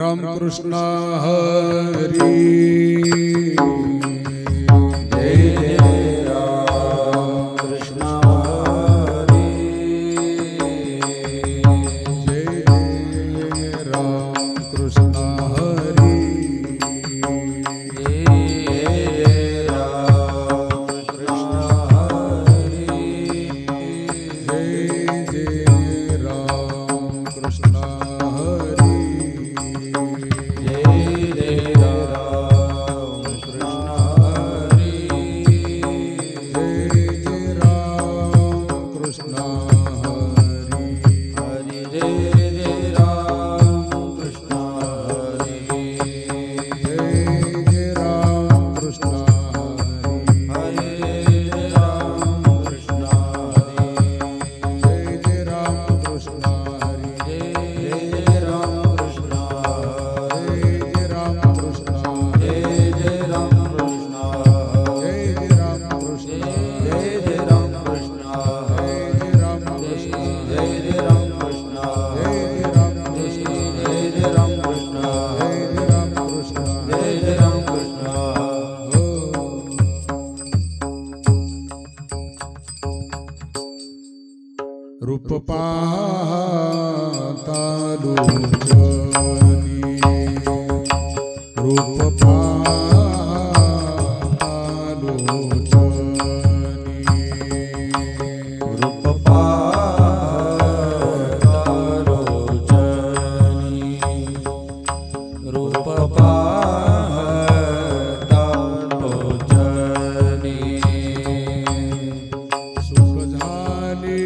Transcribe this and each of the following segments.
राम कृष्ण हरी जय जय राम कृष्ण हरी जय जय राम कृष्ण हरी जय जय राम कृष्ण हरी जय जय राम कृष्ण हरी रूप पाहता लोचनी रूप पाहता लोचनी रूप पाहता लोचनी रूप पाहता लोचनी सुख झाले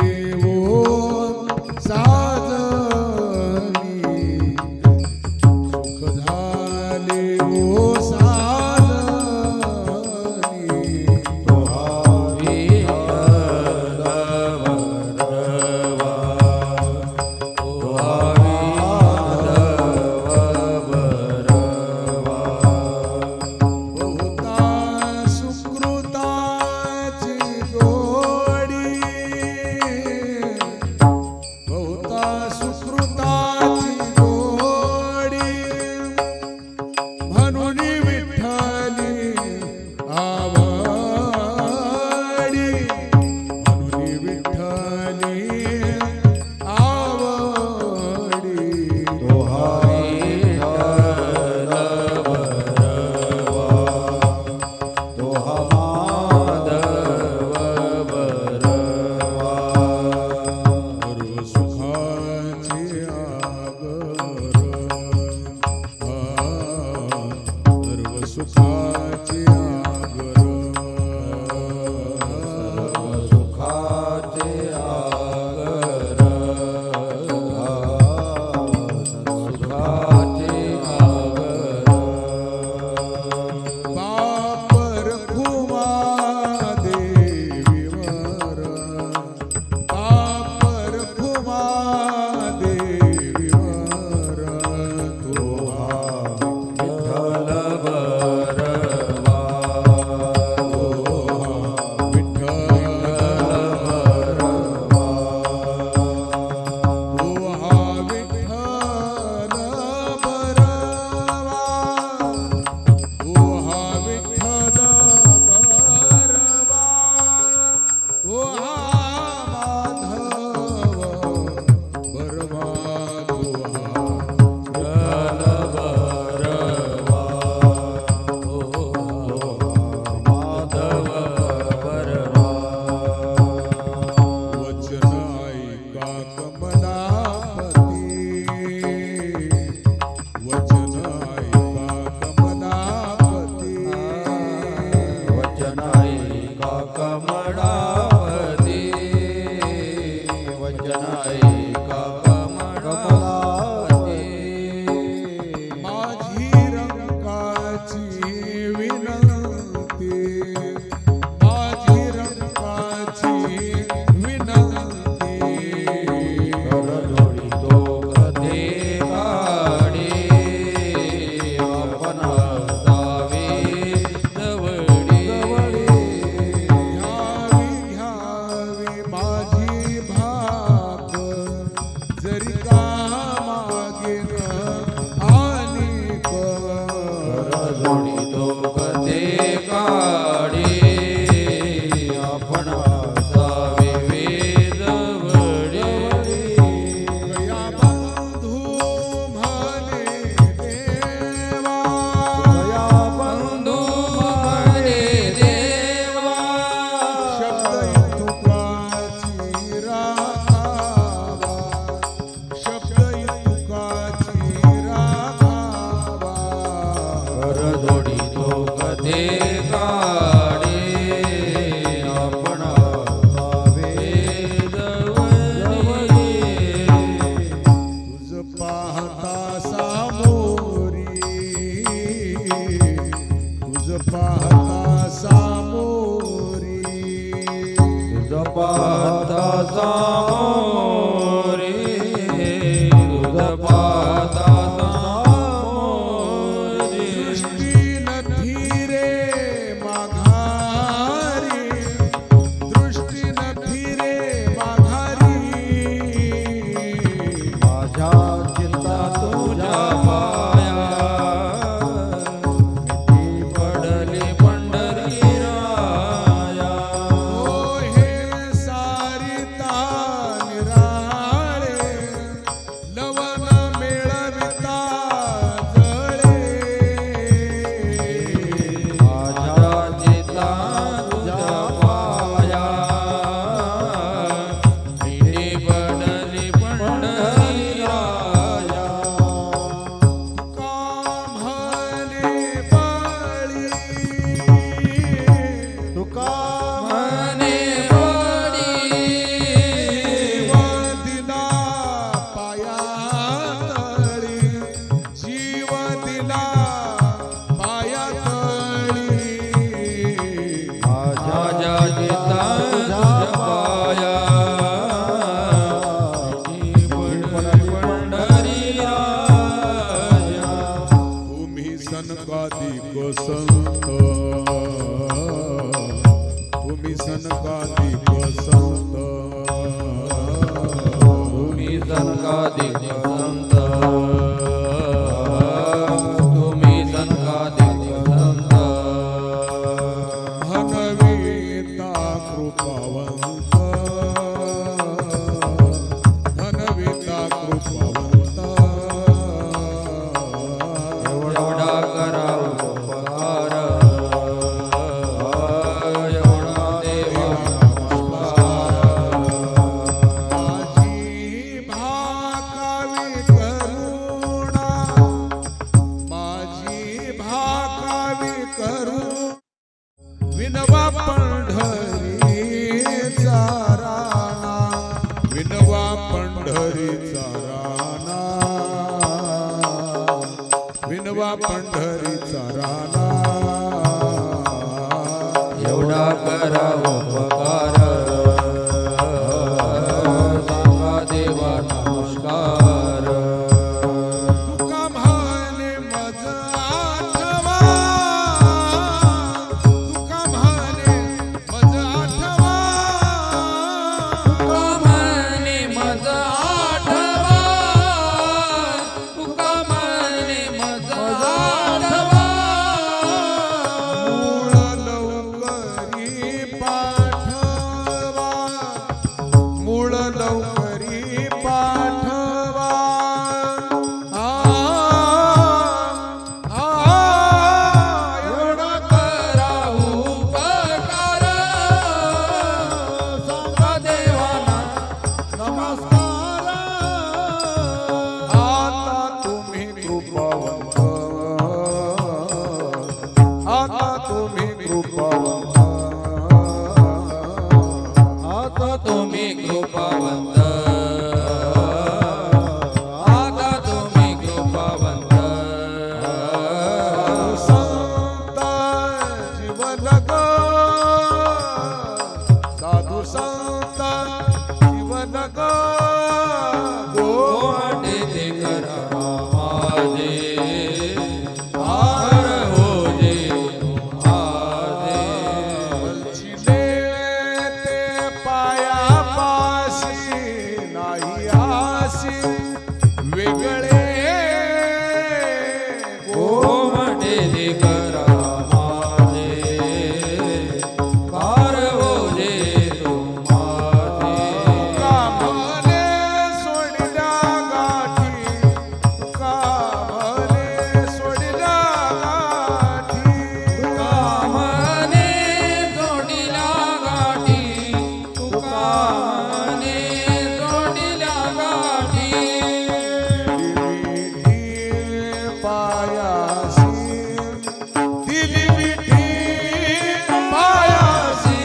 विठ्ठल बर सनकादिक संत तुम्ही सनकादिक संत तुम्ही सनकादिक संत तुम्ही सनकादिक संत धनविता कृपावंत धनविता कृपावंत एवढा करा उपकार एवढा देवा माझी भाकावी करू विनवा पंढरीचा राणा विनवा पंढरीचा राणा विनवा पंढरीचा राणा एवढा करा उपकार सांगा देवा नमस्कार तुका म्हणे मज आठवा तुका म्हणे मज आठवा तुका म्हणे मज आठवा तुका म्हणे मज आठवा मूळ लवकरी पाठवा एवढा करा उपकार सांगा देवाना नमस्कार आता तुम्ही कृपावंत आता तुम्ही कृपावंत आता तुम्ही कृपावंत आता तुम्ही कृपावंत संत जीवन ग साधू संत जीवन ग गोटे ते करा माझे आर हो जे माझे वंचिले ते पायापाशी नाही आशी वेगळे गोटे ते करा माझे कार हो जे तू माझे कामले सोडल्या गाठी कामले सोडल्या गाठी तुकामने जोडिल्या गाठी तुकामने जोडिल्या गाठी पायासी दिली विठी पायासी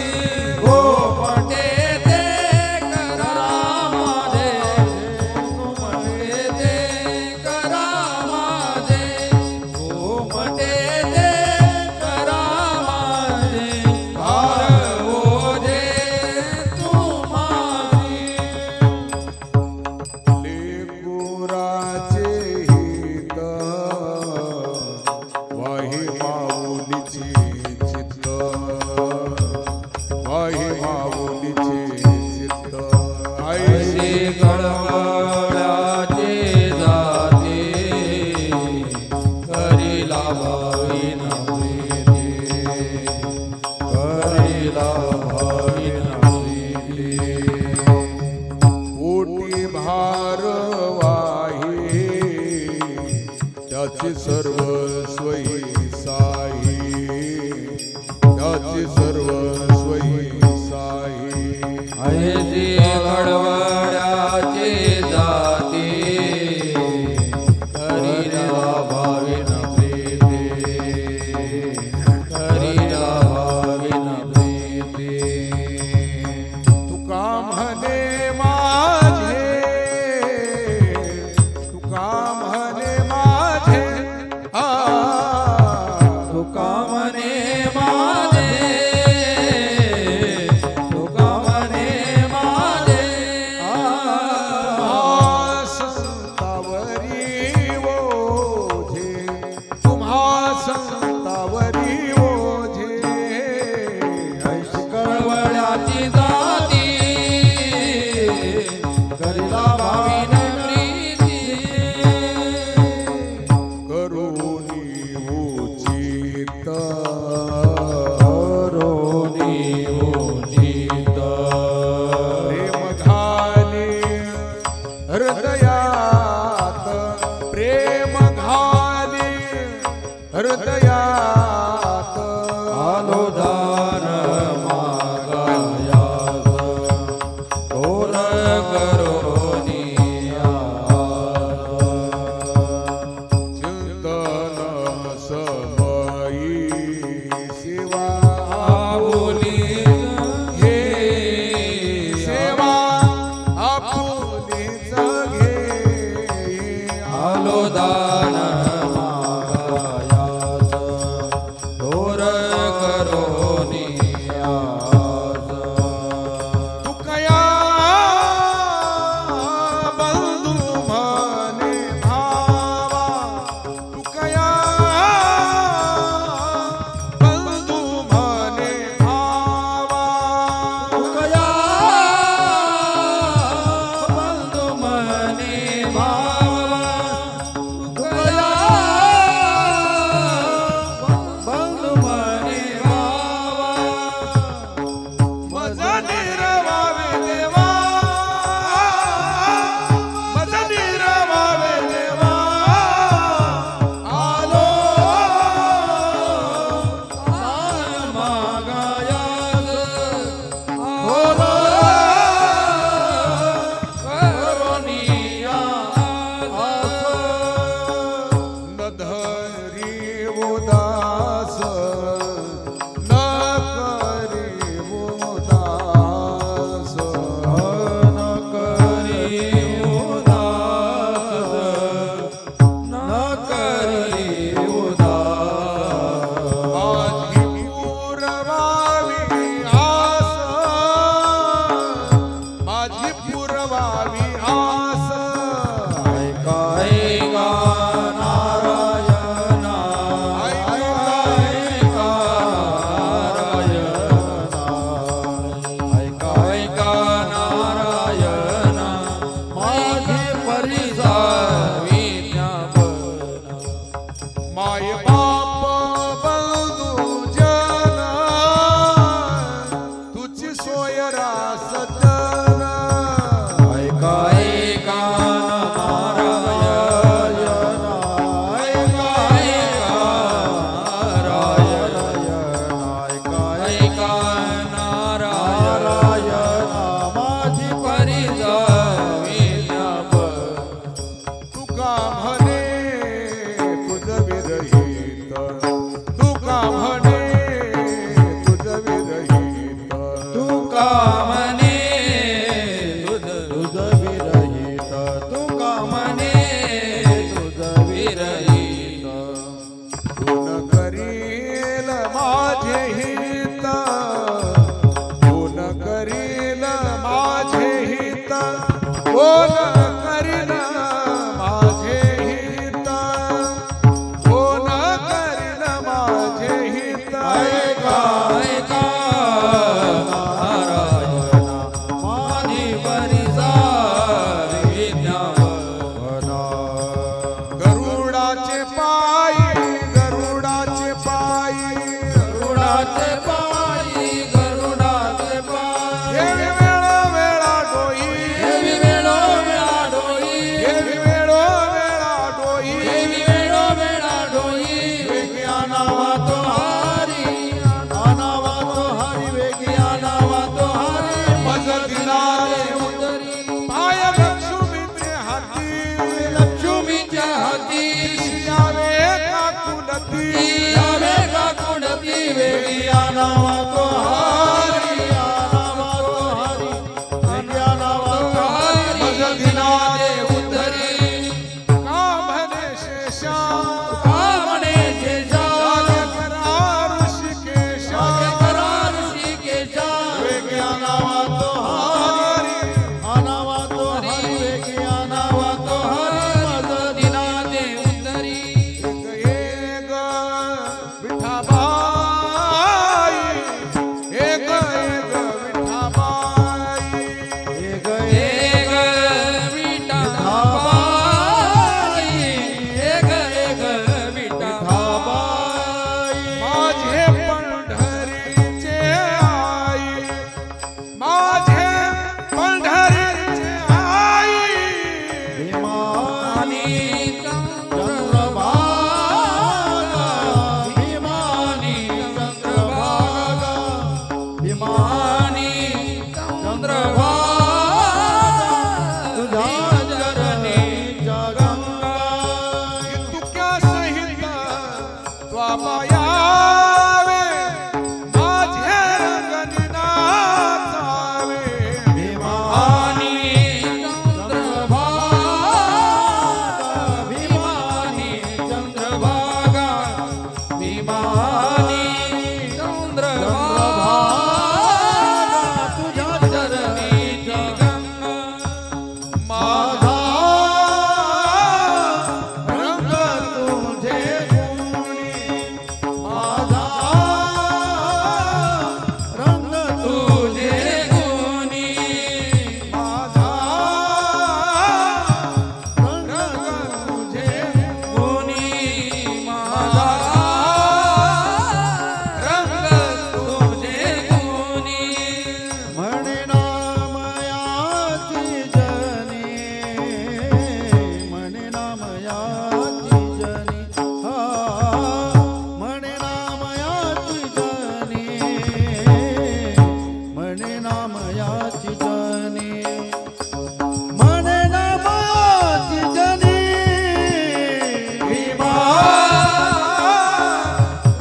गोपटे ते करा माझे गोपटे ते करा माझे गोपटे ते करा माझे कार हो जे तू माझी लेकुराचे हित वाही माऊलीचे चित्त वाही माऊलीचे चित्त ऐसे ऐसे कळवळाचे जाते करीला भाविन प्रीती करीला भाविन प्रीती पोटी भार वाही त्याची सर्वस्वही साई त्याची सर्वस्वही साई ऐसे कळवळाचे जाते करीला भाविन प्रीती करीला भाविन प्रीती तुका म्हणे माझे तुका म्हणे माझे तुका म्हणे माझे हृदयात आलो दान मागायास थोर करोनी चिंतन समयी सेवा आपुली हे सेवा आपुलीच घे आलो दान मागायास थोर करोनी तुकया बंधू म्हणे भावा तुकया बंधू म्हणे भावा तुकया बंधू मने भावा तुकया बंधू मने भावा मज निरवावे देवा मज निरवावे देवा आलो दान मागायास थोर करोनी न धरी उदास न करी उदास न करी उदास न करी उदास माझी पुरवावी आस माझी पुरवावी आस ऐका ऐका नारायणा ऐका नारायणा ऐका ऐका नारायणा माझे परिसावी ज्ञापना माय बाप बंधू जन तुझी सोय रासतन ऐका ऐका नारायणा ऐका ऐका नारायणा ऐका ऐका नारायणा माझी परिजावी ज्ञापना तुका म्हणे तुझ विरहित तुका म्हणे तुझ विरहित तुका म्हणे तुझ विरहित तुका म्हणे तुझ विरहित गुण करील माझे हित गुण करील माझे हित कोण करील माझे हित कोण करील माझे हित ऐका ऐका नारायणा माझी परिसावी ज्ञापना गरुडाचे पायी गरुडाचे पायी गरुडाचे पायी गरुडाचे पायी हेवी वेळो वेळा डोई देवी वेळो वेळा डोई हेवी वेळो वेळा डोई देवी वेळो वेळा डोई वेगी आनावा तो हारी आनावा तो हारी वेगी आनावा तो हारी मज दिनाले उतरी पाय लक्ष्मीचे हाती लक्ष्मीच्या हाती यावे काकुलती यावे का कुडती वेगी आनावा तो हारी आनावा तो हारी वेगी आनावा तो हारी मज दिनाले उतरी का म्हणे शेषा का म्हणे शेषा करा ऋषिकेशा करा ऋषिकेशा वेगे आनावा तो हारी आनावा तो हरी वेगी आनावा तो हरी मज दिनाते उतरी एक विठाबाई बाबा यावे माझे रंगनी नाचावे भीमानी चंद्रभागा भीमानी चंद्रभागा तुझ्या चरणी गंगा माझा रंग तुझे गुणी माझा रंग तुझे गुणी माझा रंग तुझे गुणी माझा रंग तुझे गुणी म्हणे नामयाची जनी म्हणे नामयाची जनी हा म्हणे नामयाची जनी म्हणे नामयाची जनी म्हणे नामयाची जनी भीमा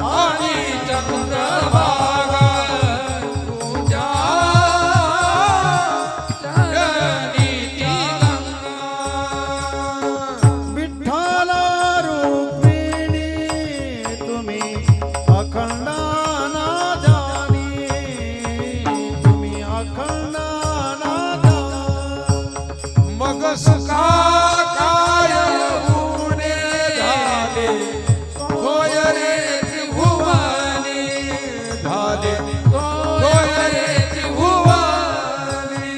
आणि चंद्रभागा तुझ्या चरणी ती गंगा विठ्ठला रुक्मिणी तुम्ही अखंड नादानी तुम्ही अखंड नादानी मग सुखा काय उणे झाले होय रे त्रिभुवनी झाले होय रे त्रिभुवनी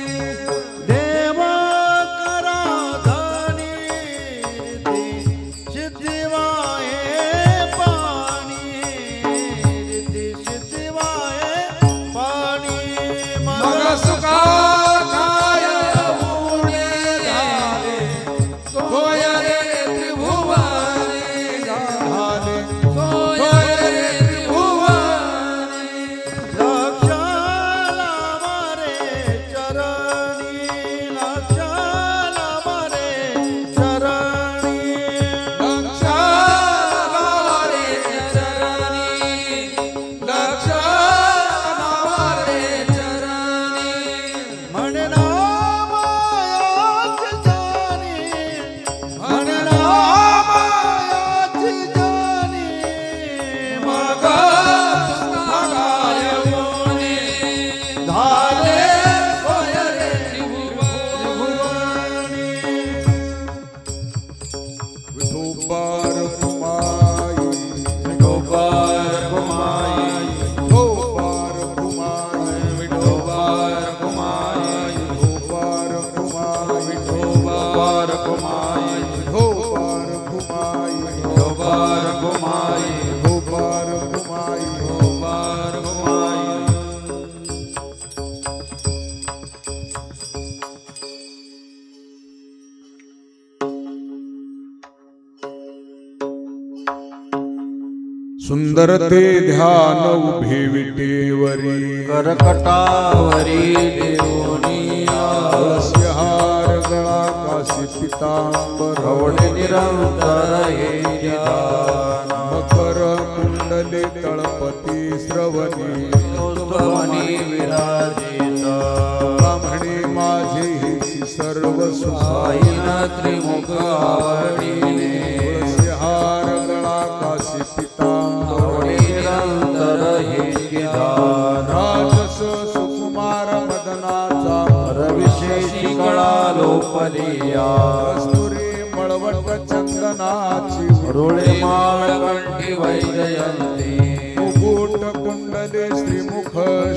देव करा धनी रीती सिद्धिवाये पाणी रीती सिद्धिवाये पाणी मग सुखा काय उणे झाले होय रे त्रिभुवनी झाले होय रे त्रिभुवनी लक्षाला मारे चरणी लक्षाला मारे चरणी लक्षाला रे चरणी लक्षाला रे चरणी म्हणे नामायाची जाणी म्हणे नामायाची जाणी मग काय उणे झाले होय रे त्रिभुवनी विठोबार कुमाई विठोबार कुमाई विठोबार कुमाई विठोबार कुमाई विठोबार कुमाई विठोबार कुमाई विठोबार कुमाई विठोबार कुमाई विठोबार कुमाई विठोबार कुमाई सुंदर ते ध्यान उभे विटेवरी करकटावरी देवनिया तुळशीहार गळा काशी पितांबर प्रवणे निरंतर हे निदान मकर कुंडले तळपती श्रवणी स्तवनी विराजित ब्राह्मणे माझे हिची सर्व सुखाई आईन त्रिमुख आवडीने तुळशीहार गळा काशी पितांबर प्रवणे निरंतर हे निदान राजस सुकुमार मदनाचा रविशेषी कळा लोपलिया कस्तुरी मळवट चंदनाची रुळे माळ कंठी वैजयंती मुकुट कुंडले श्रीमुख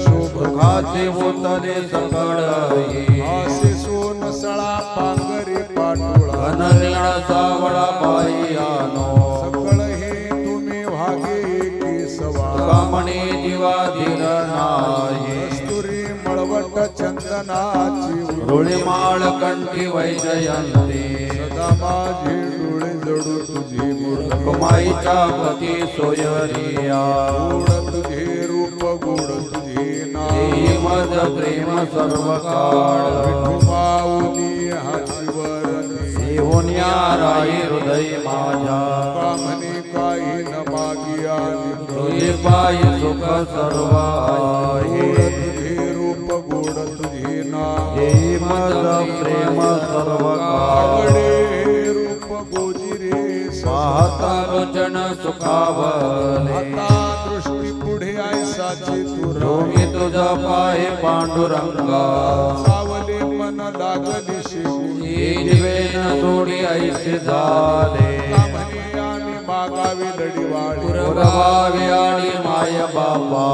शोभ खाते होतले सकळही आसे सोन सळा पांगरी पाटोळा घननीळ सावळा पायियानो सकळ हे तुम्ही भागे केसवा कामणे दिवाधीर नाही कस्तुरी मळवट चंदनाची रुळे माळ कंठी वैजयंती सदा माझे डोळे जडू तुझी मूर्ती कुमाईच्या पती सोयरिया गोड तुझे रूप गोड तुझे नाम देई मज प्रेम सर्व काळ विठुमाऊली हाची वरणी देऊन या राई हृदय माझ्या कामने काही न मागिया तुझे पायी सुख सर्व आहे तुझे रूप गोड तुझे नाम येई माझ प्रेम सर्व आवडे रूप गोजिरे पाहता लोचन सुखावले आता दृष्टी पुढे ऐसाचे तुरा रोगी तुझा पाय पांडुरंगा सावले मन लागली शिवी जीवे न सोडी ऐसे झाले म्हणे आम्ही मागावी लढीवाळी पुरवावे आणि माय बाबा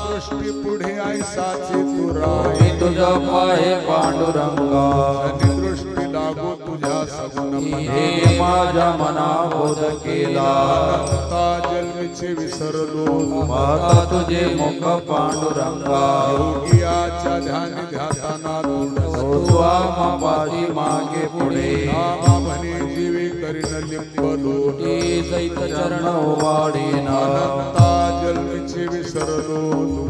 दृष्टी पुढे ऐसाचे तुरा रोगी तुझा पाय पांडुरंगा आणि दृष्टी लागो तुझ्या सगुण हे माझ्या मना बोध केला अनंता जन्मीचे विसरलो पाहता तुझे मुख पांडुरंगा योगियाच्या ध्यान ध्याताना तुझा मापाची मागे पुढे नामा म्हणे जीवे करीन लिंबलो जैत चरण वाढीना अनंता जन्मीचे विसरलो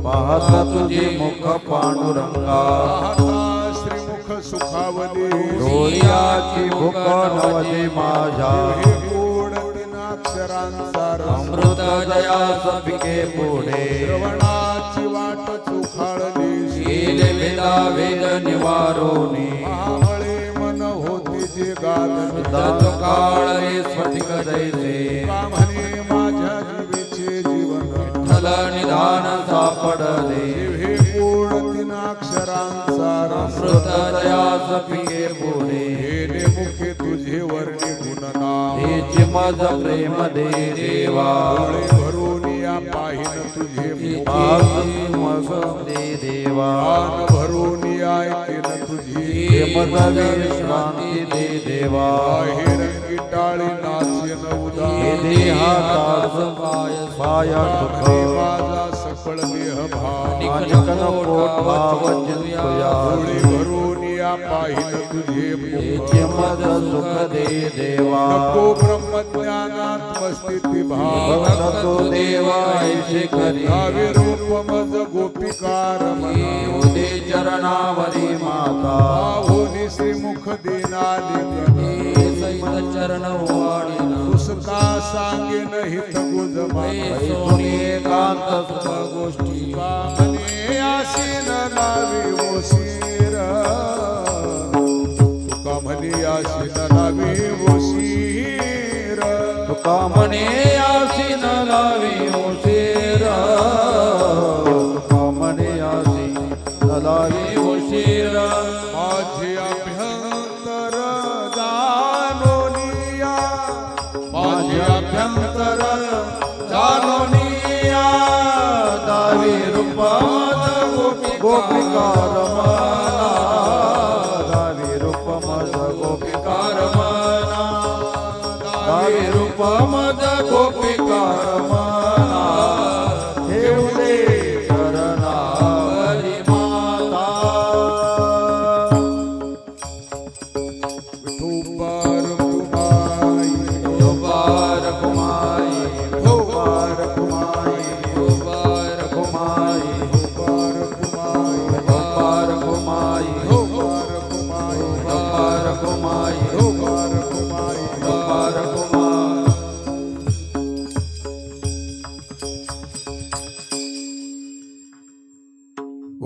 पाहता तुझे मुख पांडुरंगा पाहता श्रीमुख सुखावली डोळ्याची भूक नवली माझ्या हे गोड तीनाक्षरांचा रस अमृत दया सपिके पुढे श्रवणाची वाट चुखाळली शील वेदा वेद निवारोनी महामळे मन होते जे गात दत्त काळ रे स्फटिक दैसे का म्हणे माझ्या जीवेचे जीवन ठल निधान सापडले हे गोड तीनाक्षरांचा रस अमृत दया सपिके पुढे हे मुखे तुझे वर्णी गुणनाम तेचे मज प्रेम दे देवा डोळे भरून या पाहिन तुझे मुख पाही मज दे देवा कान भरून ऐकेन तुझी हे मज विश्रांती दे देवा हे रंगी टाळी नाचेन उदा हे देहात पाया सुख माझा सकळ देह भाव अनिकन कोट भाव चिंतया डोळे भरून या पाहिन तुझे मुख तेचे मज सुख दे देवा नको ब्रह्मज्ञानात्मस्थिती भाव भक्त तो देवा ऐसे करी धावे रूप मज गोपिकार मना उदे चरणावरी माता होनी श्रीमुख दिनाली सहित चरण वाढीना पुसका सांगेन हित गुजमा सोनी एकांत सुख गोष्टी कामने आसीन लावी ओशीर तुका म्हणे आसीन लावी ओशीर तुका म्हणे आसीन लावी उशीर तुका म्हणे आसीन लावी उशीर माझे अभ्यंतर जानोनिया माझे अभ्यंतर जानोनिया दावी रूप गोपिका रमना दावी रूप मज गोपिका रमना दावी रूप मज गोपिका रमना ठेवले चरणावरी माता विठोबार कुमाई दुबार कुमाई विठोबार कुमाई दुबार कुमाई विठोबार कुमाई दुबार कुमाई विठोबार कुमाई दुबार कुमाई विठोबार कुमाई दुबार कुमाई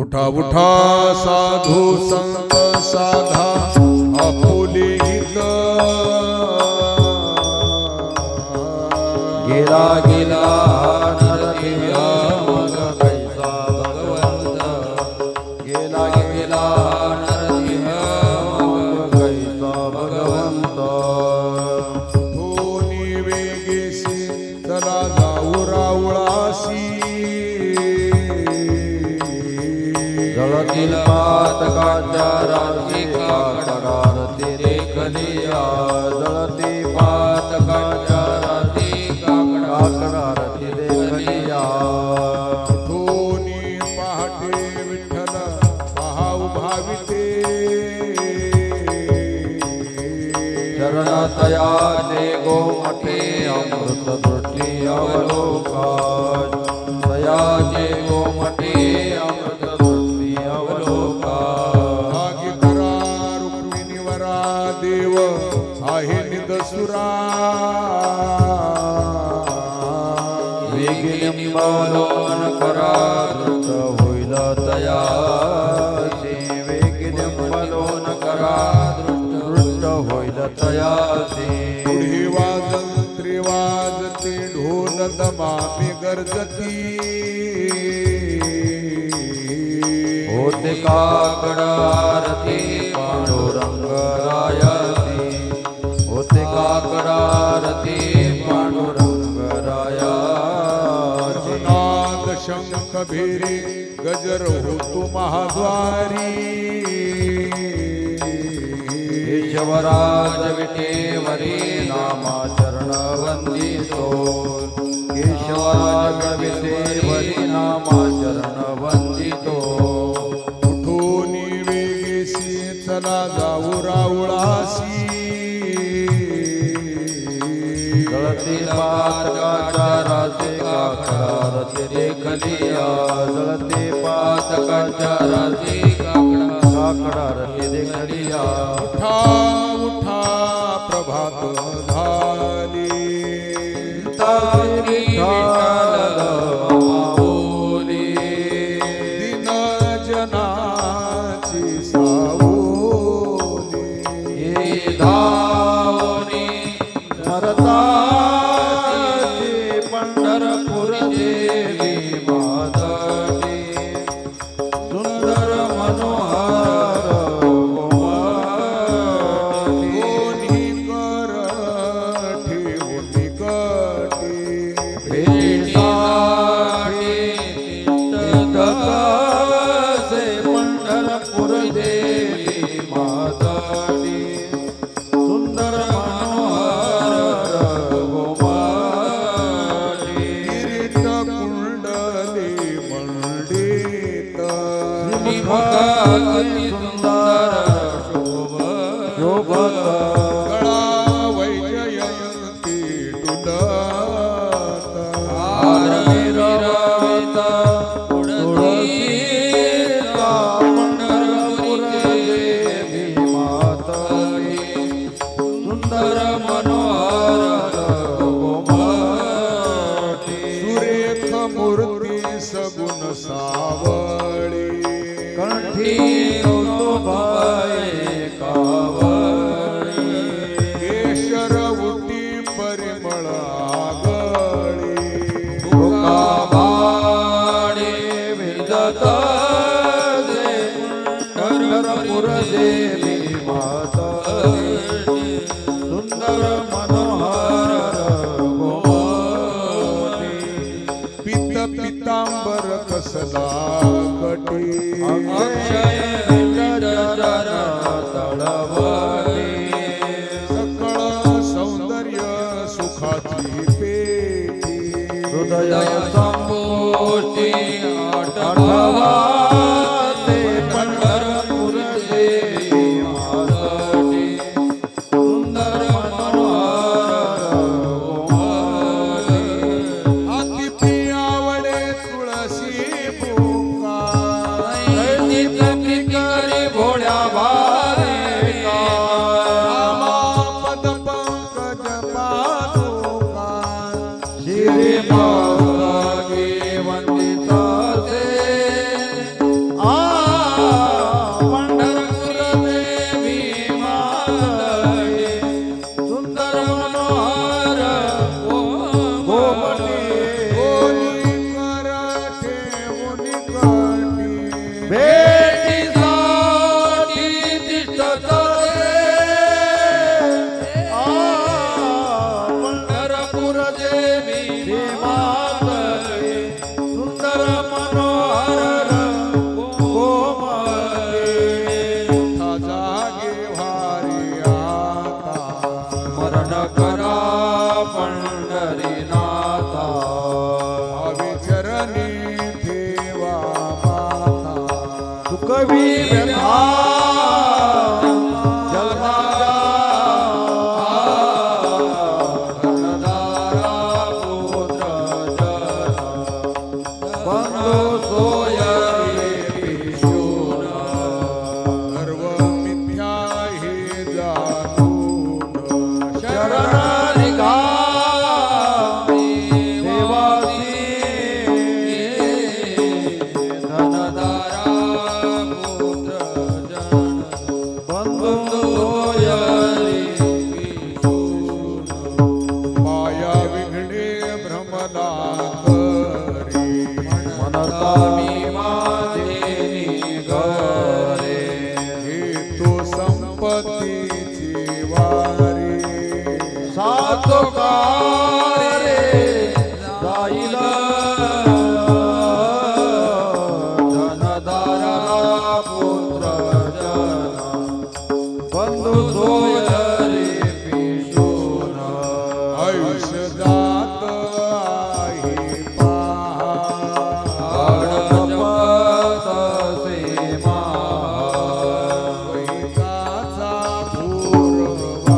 उठा उठा साधू संत साधा आपुले हित गेला गेला नरदेहा मग कैसा भगवंत गेला गेला नरदेहा मग कैसा भगवंत दोन्ही वेगेशी चला जाऊ रावळासी जळतील पातकाच्या राशी काकडारती देखलिया जळती पातकाच्या राशी काकडारती देखलिया दोन्ही पहाटे विठ्ठल पहाव भाविते चरणतया ते गोमठे अमृत दृष्टी अवलोका तयाचे गोमठे अमृत दृष्टी अवलोका भागी करा रुक्मिणीवरा देव आहे निद वेगिनिंबलोन करा दृष्ट होईल तयासी वेगिनिंबलोन करा दृष्ट होईल तयासी पुढे वाजंत्री वाजती ढोल दमामी गर्जती होते काकड आरती पांडुरंग रायासी होते काकड आरती पांडुरंग रायासी नाद शंख भेरी गजर होतो महाद्वारी केशवराज विटेवरी नामाचरण वंदितो केशवराज विटेवरी नामाचरण वंदितो उठोनी वेगेसी चला जाऊ राऊळासी जळती पातकाच्या राजे काकडारती देखलिया जळती पातकाच्या राजे काकडारती देखलिया उठा उठा प्रभात झाली तारी विठ्ठल माऊली दिन जनाची सावली हे धावनी नरताची पंढरपूर देवी मादली सुंदर मनोहर कोणी कर ठेवून कटी भेटीसाठी तीर्थकासे पंढरपूर देवी मादली सुंदर मनोहर गोमाली किरीट कुंडली मंडित मुखाती सुंदर शोभत गळा वैजयंती डुलत आरविरविता तुळसीचा पंढरपूर देवी मातली सुंदर मनोहर गोमाटी सुरेख मूर्ती सगुण सावळी कंठी कौतुभाये कावळी केशर उटी परिमळ आगळी तुकाबाडे विदत जे पंढरपूर देवी मातली सुंदर मनोहर गोमाटी पित पितांबर कसला कटी अक्षय चरण तळवली सकळ सौंदर्य सुखाची पेटी हृदय संपुष्टी आठवा ते पंढरपूर देवी मातली सुंदर मनोहर गोमाली हाती पियावडे तुळशी भोका करी भोळ्या बालिका रामा पद पंकज पादुका श्री मातागी वंदिता से पंढरपूर देवी मातली सुंदर मनोहर गोमटी कोणी कर ठेवून कटी भेटीसाठी तिष्ठत पंढरपूर देवी मातली सुंदर मनोहर गोमटी उठा जागे भारी आता स्मरण करा पंढरीनाथा भावी चरणी ठेवा माता सुखवी व्यथा जन्माचा धनधारा पुत्र जन बंधू विठ्ठला घरी म्हणता मी माझे घरे हे तो संपत्तीची वारी सातो रे जाईल धनदारा पुत्र जना बंधू सोय रे पिशून आयुष्य जात आहे पहा वैताचा पूर्वा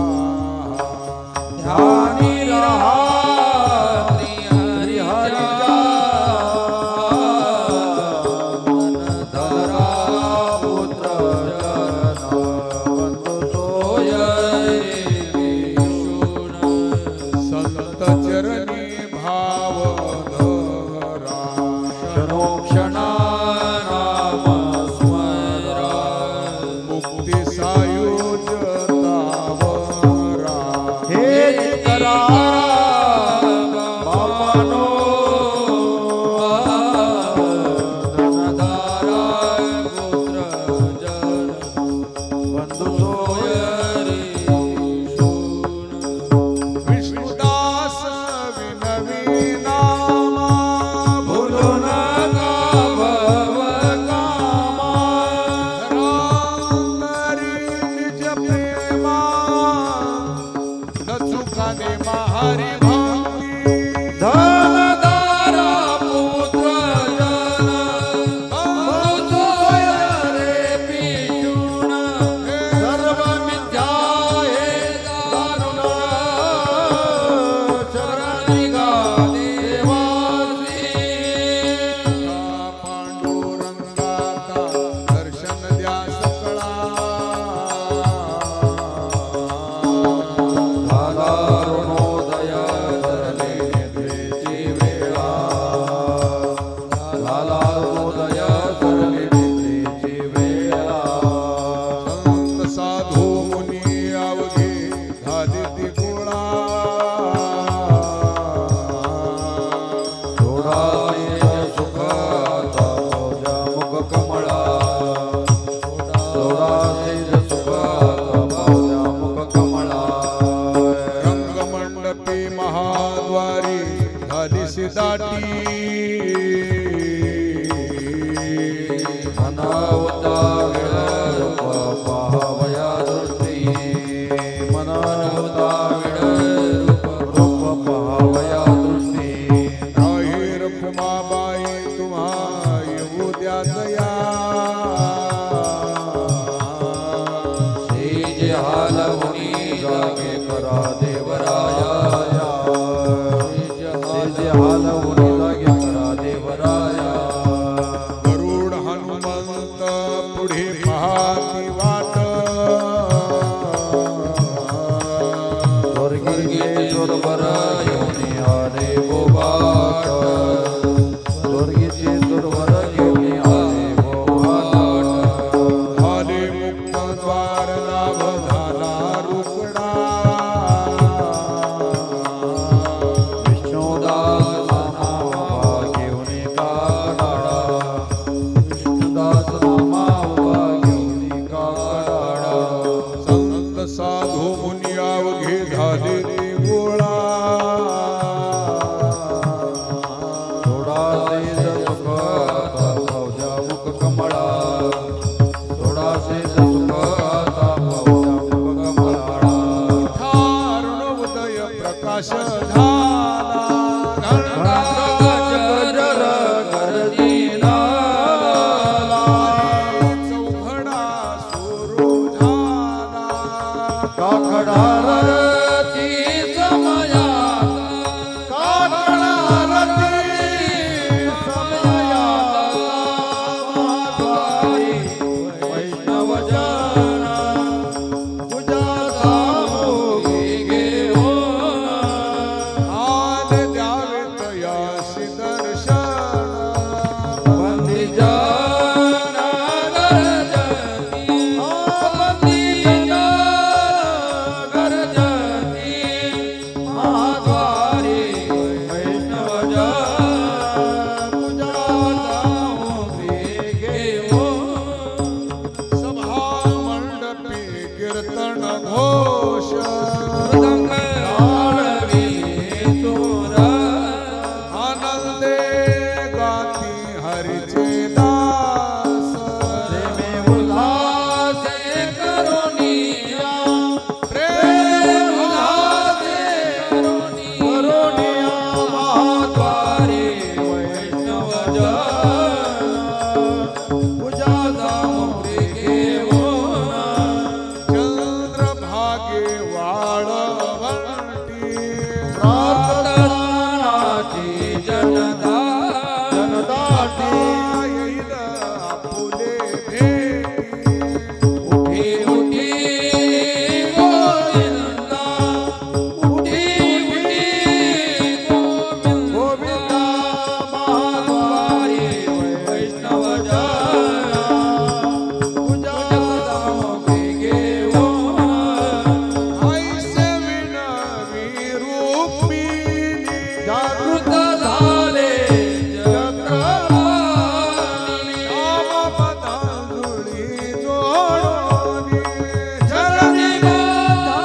संत चरणी भाव धरा मुक्ती सायुजतावरा विष्णुदास विनवी नामा भूलो नका भव कामा रामरी निज प्रेमा न चुकाने महारी भक्ती धनदारा पुत्र जन बंधुसोय रे पिशून सर्व मिथ्या हे दारुण शरणी गा देवासी पांडुरंगाचा दर्शन द्या सकळा झाला ऋणोदय धरले निद्रेची वेळा झाला ऋणोदय धरले निद्रेची वेळा संत साधू मुनी अवघे झाली ती गोळा थोडा सुख आता मुख कमळा थोडा सुख आता मुख कमळा रंगमंडपी महाद्वारी झाली सिदाटी मनावता वेळ रूप पाहावया दृष्टी मनावता वेळ रूप पाहावया दृष्टी राहीर भूमाबाई तुम्हा येऊ द्या दया जे हालवणी जागे करा देवराया जे हालवणी जागे करा देवराया गरुड हनुमंत पुढे पाहती वाट स्वर्गीय दुर्बर येऊन आले बोबाट स्वर्गीचे दुर्बर येऊन आले बोबाट झाले मुक्त द्वार लाभ झाला रुकडा विष्णुदास नाम कृत झाले जगप्रमाणी. नामपदांजुळी जोडोनी चरणी माता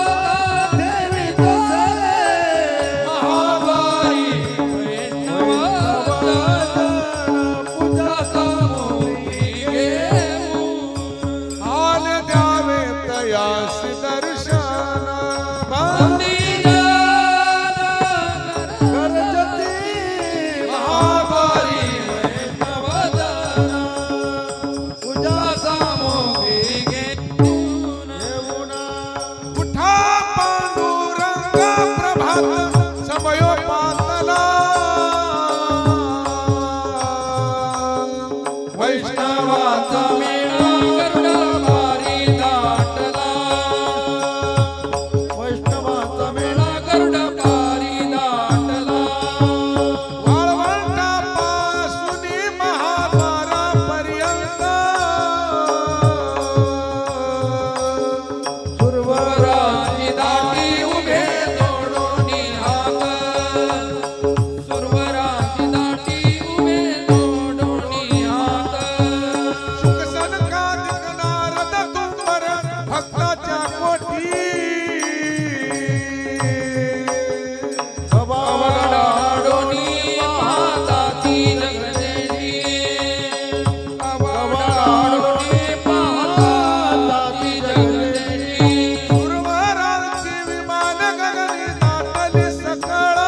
देवी तुझले महाबाई वैष्णवजन पूजा सामोरी घेऊन आन द्यावे तयास दर्शन गरजती महाबाई वैष्णवजन पूजा सामोरी घेऊन उठा पांडुरंग प्रभात समयोपातला वैष्णवाचा मेळा गरुडा भारी दाटला. वैष्णवाचा मेळा गरुडा भारी दाटला. वाळवंटापासून महाद्वारापर्यंत सुरवराची दाटी उभे जोडोनी हात. सुरवराची दाटी उभे जोडोनी हात. शुकसनकादिक नारद तुंबर भक्ताच्या कोठी अवघडाडोनी पाहता तीन गणेशी. अवघडाडोनी पाहता तीन गणेशी. सुरवरांची विमान गगनी दाटली सकळ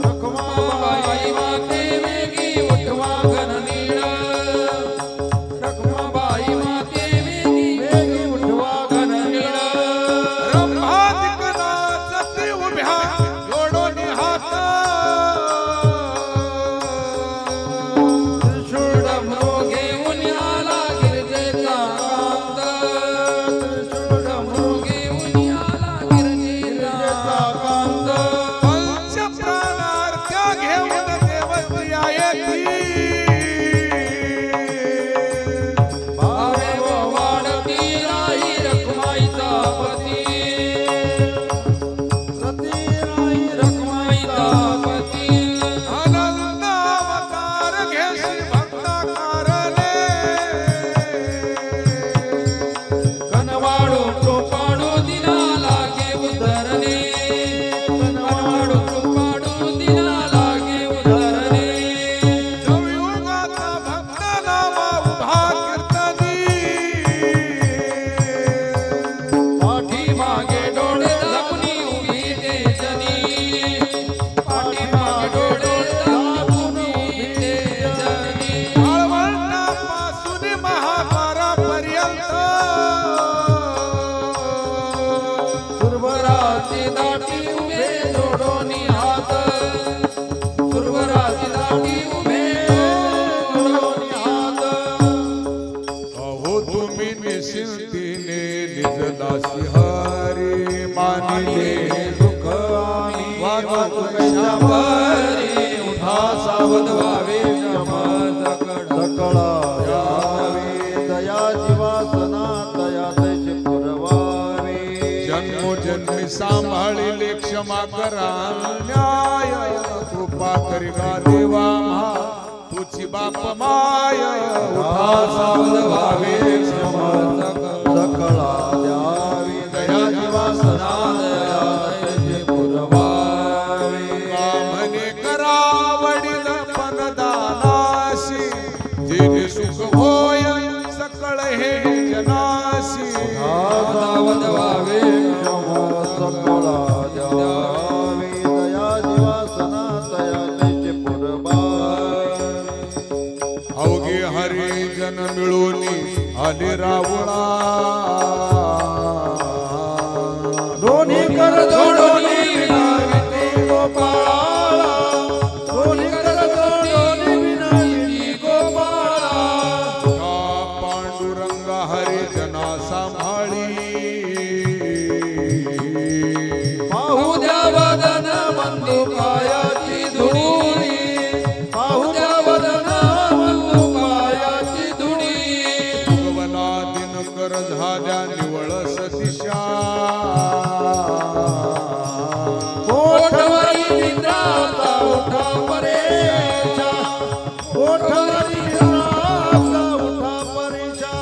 रखमाबाई माते वेगी उठवा घननीळ. रखमाबाई माते वेगी उठवा घननीळ. रंभादिक नाचती उभ्या जोडोनी हात त्रिशूळ डमरू घेऊन आला गिरजेचा कांत. त्रिशूळ डमरू घेऊन आला गिरजेचा कांत. पंच प्राणार्थ घेऊन देवप्रिया येती भावे व वाढती राही रखमाईचा पती. रती राही रखमाईचा पती. आनंद अवतार घेशी भक्ताकारणे कनवाडू कृपाडू दिना लागे उद्धरणे. कनवाडू कृपाडू दिना लागे उद्धरणे. संयुगाचा भक्त नामा उभा कीर्तनी पाठीमागे डोळे झाकून उभी तेजनी. पाठीमागे डोळे झाकून उभी तेजनी. वाळवंटापासून महाद्वारापर्यंत सुरवराची दाटी उभे जोडोनी हात. सुरवराची दाटी उभे जोडोनी हात. अहो तुम्ही निशिंतीने निजदासी हरी मानिले दुःख आणि वागत कशावरी. उठा सावध व्हावे क्षमा सकळा द्यावे. दया जीवासना दया तैसे पुरवावे. जन्मोजन्मी सांभाळिले क्षमा करा न्याय कृपा करी गा देवा म्हा तुझी बाप माय उठा सावध व्हावे क्षमा सकळा द्यावी. दया जीवासना दया तैसे पुरवावे. म्हणे करा वडील पनदानाशी जे जे सुख होय सकळ हे जनाशी सावध व्हावे क्षमा सकळा द्यावी. दया जीवासना दया तैसे पुरवावे. अवघे हरी जन मिळून आले रावळा दोन्ही कर जोडोनी विनाविती गोपाळा. दोन्ही कर जोडोनी विनाविती गोपाळा. का पांडुरंग हरी जना सांभाळी पाहू द्या वदन बंधू पायाची धुळी. पाहू द्या वदन बंधू पायाची धुळी. भगवना दिनकर झाल्या निवळ सतिशा निद्राचा उठा परेशा ओठारी निद्राचा उठा परेशा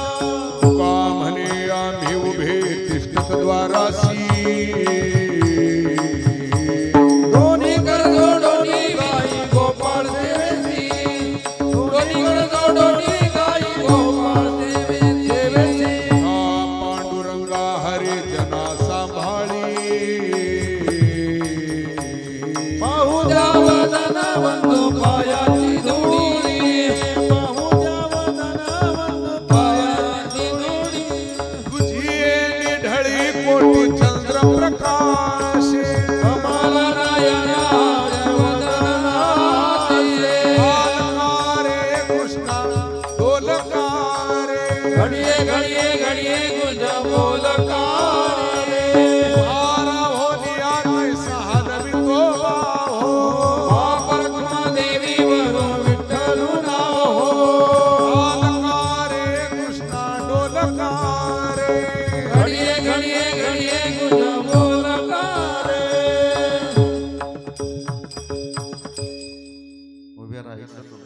तुका म्हणे आम्ही उभे तिष्ठत द्वारासी दोन्ही कर जोडोनी गाई गोपाळ सेवेसी दोन्ही कर जोडोनी गाई गोपाळ सेवेसी हा पांडुरंगा हरे जना सांभाळी पाहू द्यावदन बंधू पायाची धुळी पाहू द्यावदन बंधू पायाची धुळी तुझी निढळी कोटी चंद्र प्रकाशे कमाला नायनाच्या वदनाचे बालकारे कृष्णा डोलकारे घडिये घडिये घडिये गुंज बोलकारे हारा होलिया कैसा हलवितो बाहो परखमा देवी वरून विठ्ठलू नाव हो बालकारे कृष्णा डोलकारे घडिये घडिये घडिये गुंज बोलकारे उभे राहायचं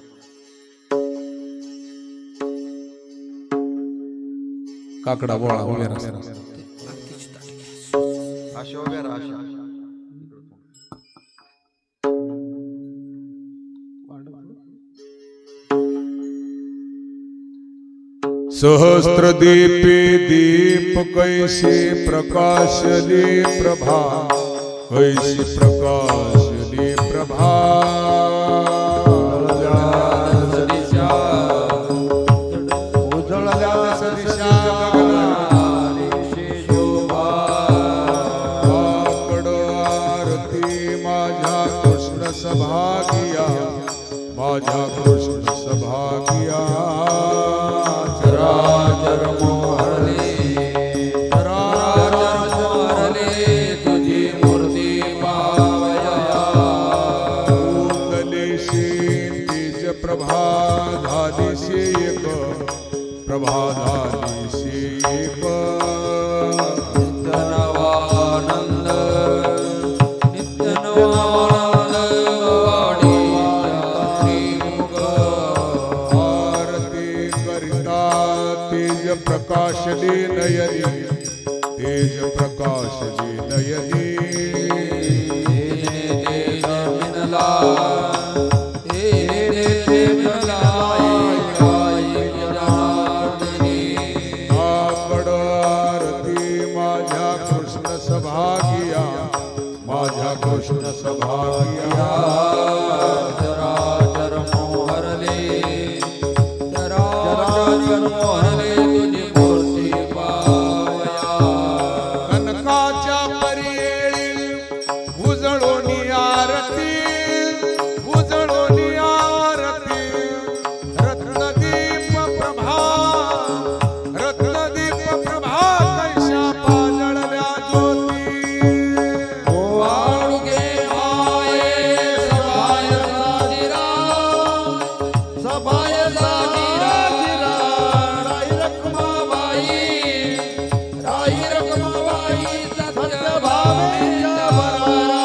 काकडा बोळा उभे राहा अशा उभे राहा अशा सहस्त्रदीपे दीप कैसे प्रकाशले प्रभा कैसे प्रकाशले प्रभा उजळल्या सदिशा गगनाकड आरती माझ्या कृष्ण सभागिया माझ्या कृष्ण सभागिया चराचर मोहरले चराचर मोहरले तुझी मूर्ती पावया उदलेशे तेज प्रभा धादिशे एक प्रभा धादिशे एक नित्यनवानंद नित्यनवानंद वाडीच्या श्रीमुख आरती करिता तेज प्रकाशले नयनी तेज प्रकाशले नयनी काकड आरती माझ्या कृष्ण सभागिया माझ्या कृष्ण सभागिया चराचर मोहरले चराचर मोहरले तुझी मूर्ती पावया कनकाच्या परियेळी उजळोनी आरती उजळोनी आरती रत्नदीप प्रभा कैशा पाजळल्या ज्योती वाळुगे माये सभाय साजिरा सभाय साजिरा राई रखमाबाई सत्यभामेच्या बरारा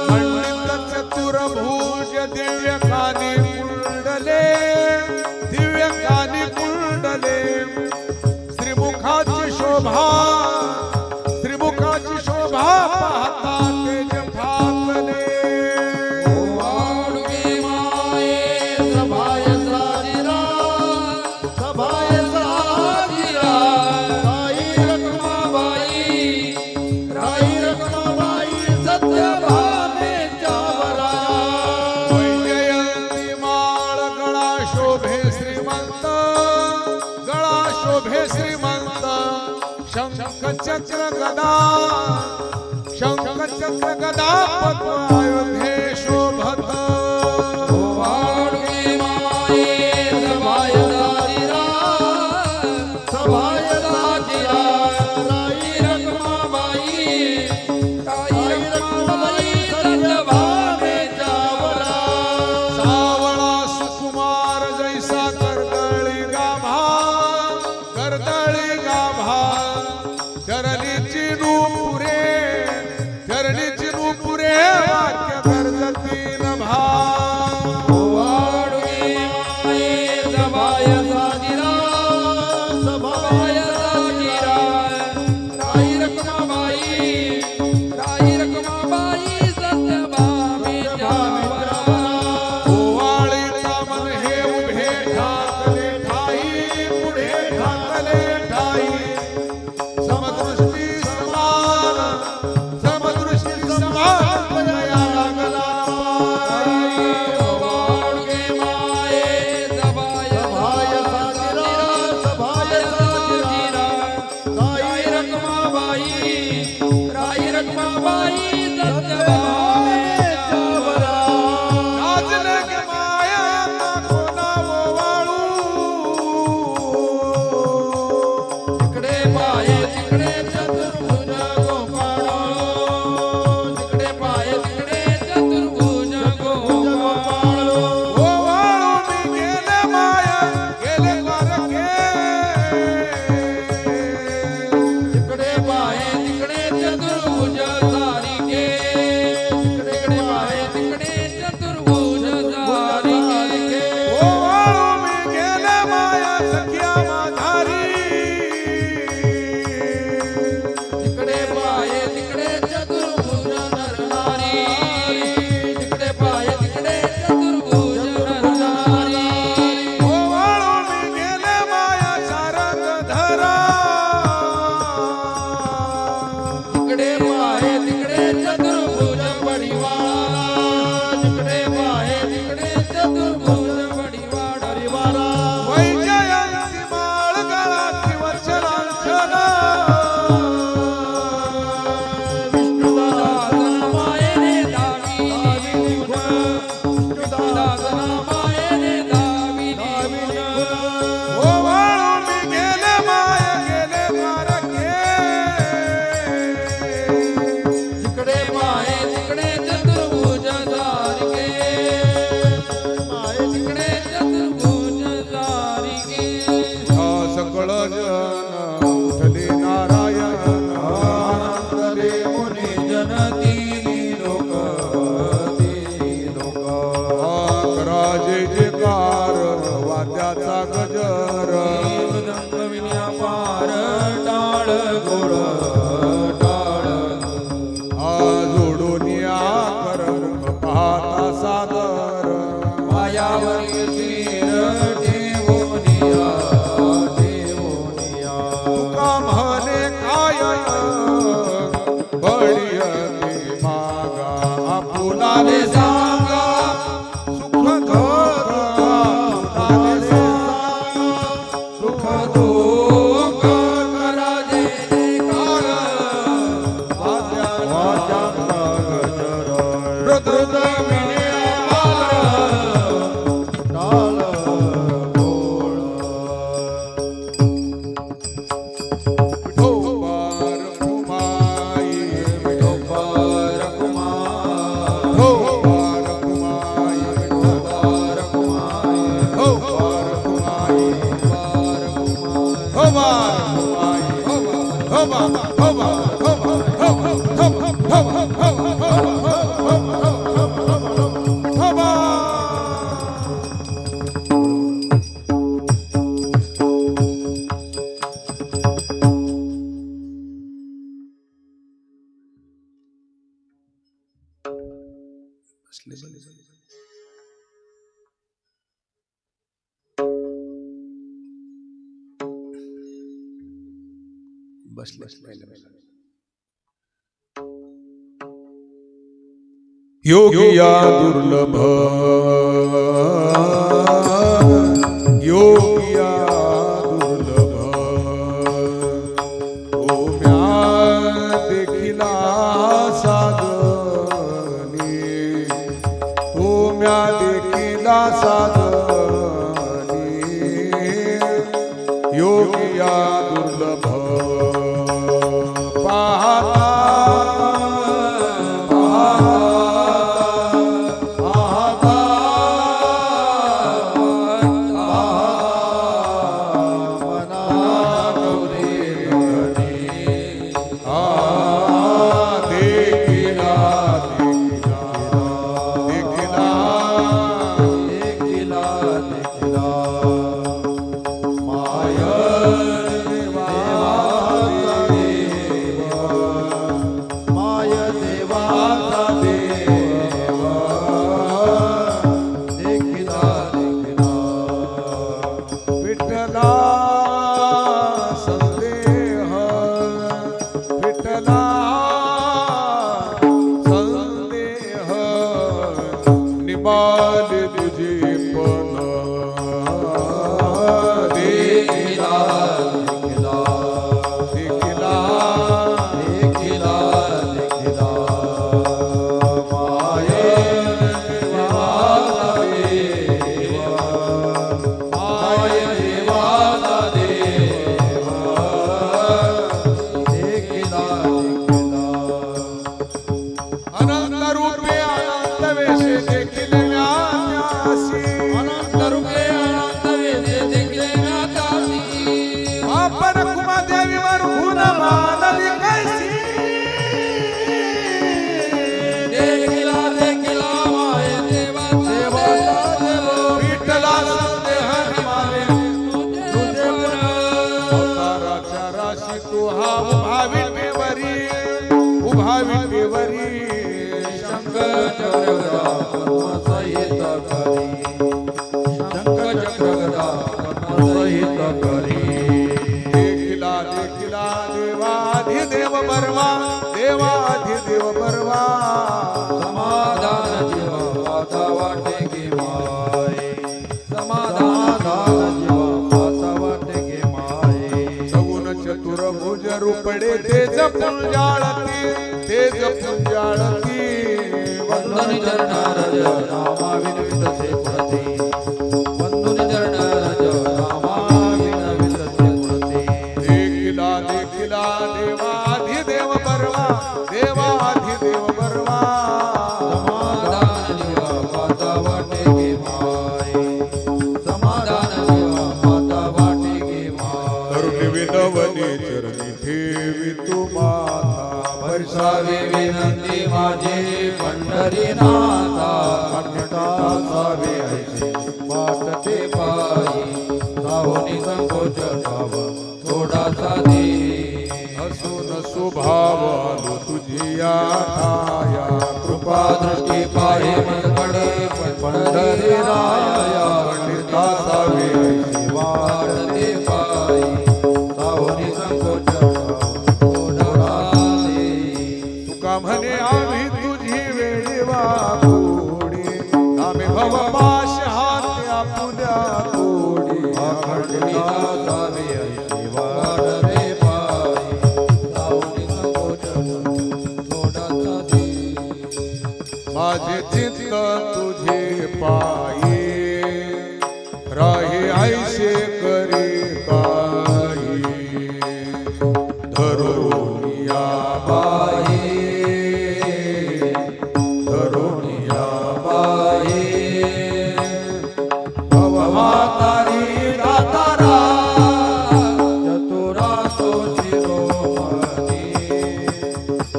खंडित चतुर्भुज दिव्य कानी कुंडले दिव्य कानी कुंडले श्रीमुखाची शोभा पाहता तेज फाकले वाळुगे माये सभाय साजिरा राई रखमाबाई सत्यभामेच्या बरारा वैजयंती माळ गळा शोभे श्रीमंत शंख चक्र गदा पद्म अयोध्ये शोभत वाळुगे माये सभाय साजिरा राई रखमाबाई सत्यभामेच्या बरारा सावळा सुकुमार जैसा कर्दळी गाभा चरणीची नूपुरे वाक्य जोडोनिया करमुख पाहता सादर मायावरी शिर ठेवोनिया ठेवोनिया तुका म्हणे काय बळी ते मागा आपुलाले सांगा सुख दुःख आपुलाले सांगा सुख दुःख कराजे काळ रुद्र टाळ गोळ विठोबार कुमाई विठोबार कुमार विठोबार कुमाई विठोबार कुमार विठोबार कुमाई विठोबार कुमार विठोबार कुमाई विठोबार योगिया दुर्लभ योगिया दुर्लभ ओम्या देखिला साधनी ओम्या देखिला साधनी योगिया दुर्लभ पाहता निबाल तुझे पण देखिला देखिला देखिला देखिला देखिला माय देवाचा देवा माय देवाचा देवा देखिला देखिला अनंत रूपे अनंत वेशे देखील ज्ञानासी अनंत रूपे अनंत वेदे देखिले ज्ञातासी आपण कुमा देवी मरुन मानली कैसी देखिला देखिला माय देवाचा देवा विठला संदेह माने तुझे अवताराच्या राशी तू हा उभा विटेवरी उभा विटेवरी शंख चक्रगदा पद्मसहित करी शंख चक्रगदा पद्मसहित करी देखिला देखिला देवाधिदेव बर्वा देवाधिदेव बर्वा समाधान जीवा पाता वाटे गे माय समाधान जीवा पाता वाटे गे माय सगुण चतुर भुज रूपडे तेज पुंजाळती तेज पुंजाळती वंदनी चरणा रज नामा विनवित से पुरते वंदनी चरणा रज नामा विनवित से पुरते देखिला देखिला देवाधिदेव बर्वा देवाधिदेव बर्वा समाधान जीवा पाता वाटे गे माय समाधान जीवा पाता वाटे गे माय तरुण विनवनी चरणी ठेवी तू माता वर्षावे विनंती माझे पंढरीनाथा कंठा सावे ऐसे वाटते पायी सावनी संकोच भाव थोडासा दे हसून स्वभाव आलो तुझी या ठाया कृपा दृष्टी पाहे मनकडे पंढरी राया पंडिता सावे वाढते पायी सावनी संकोच ओढाते. तुका म्हणे आम्ही तुझी वेळी वाकोडी नामे भव पाश हात आपुल्या कोडी पंडिता सावे वाढते पायी सावनी संकोच ओढाते. माझे चित्त तुझे पायी राही ऐसे करी काही धरोनिया बाई धरोनिया बाई भवहातारी दातारा चतुरा तो शिरोमणी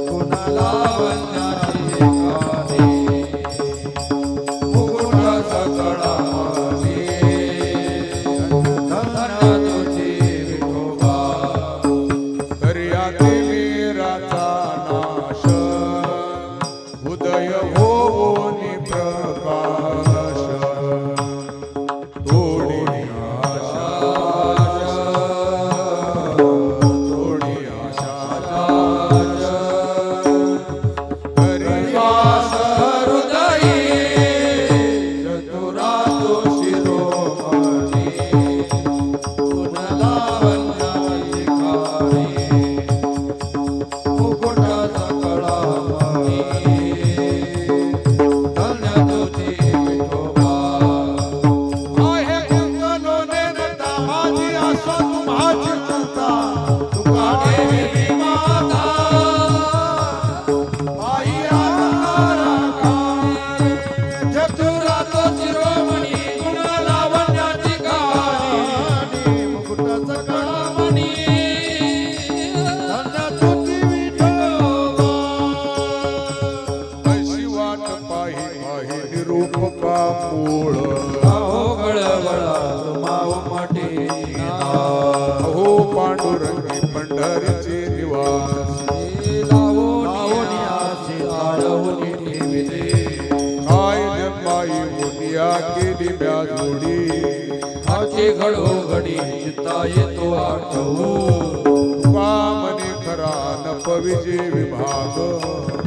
कुणाला वंदनाची गाणी मुकुट सकळा मणी धन्य तुझी विठोबा. कर्याते मेराचा नाश उदय होवोनी प्रकाश थोडी आशा थोडी आशा हरिवास हृदयी चतुरा तो शिरोमणी कुणाला वंदनाची गाणी मुकुट सकळा मणी धन्य तुझी विठोबा. आहे कुंकलोने नटा माझी आशा तुम्हाची चिंता तुका देवी माता आई आकारा चतुरा तो शिरोमणी कुणाला वंदनाची गाणी मुकुट सकळा मणी धन्य तुझी विठोबा. अशी वाट पाही पाही निरूपका मूळ अहो गळवळा माव मटेना अहो पांडुरंगी पंढरीचे निवास लावणी आसे ताळवणी ठेविले काय जन्माई मुनिया केली म्या जोडी आचे घडोघडी चित्ता येतो आठवू तुका मने खरा न पविजे विभाग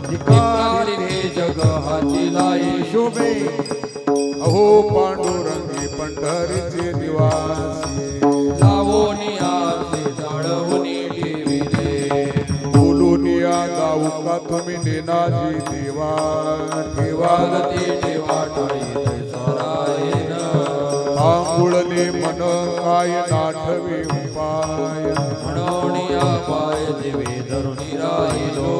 धिक्कारी हे जग हाती लाई शोभे अहो पांडुरंगी पंढरीचे निवासी लावणी आसे ताळवणी ठेविले बोलून या गाऊ का तुम्ही नेनाजी देवा ठेवा वागते ठेवा टाळी सरायन आंघुळले मन काय नाठवे उपाय म्हणोनिया पाय देवे धरुणी राहिलो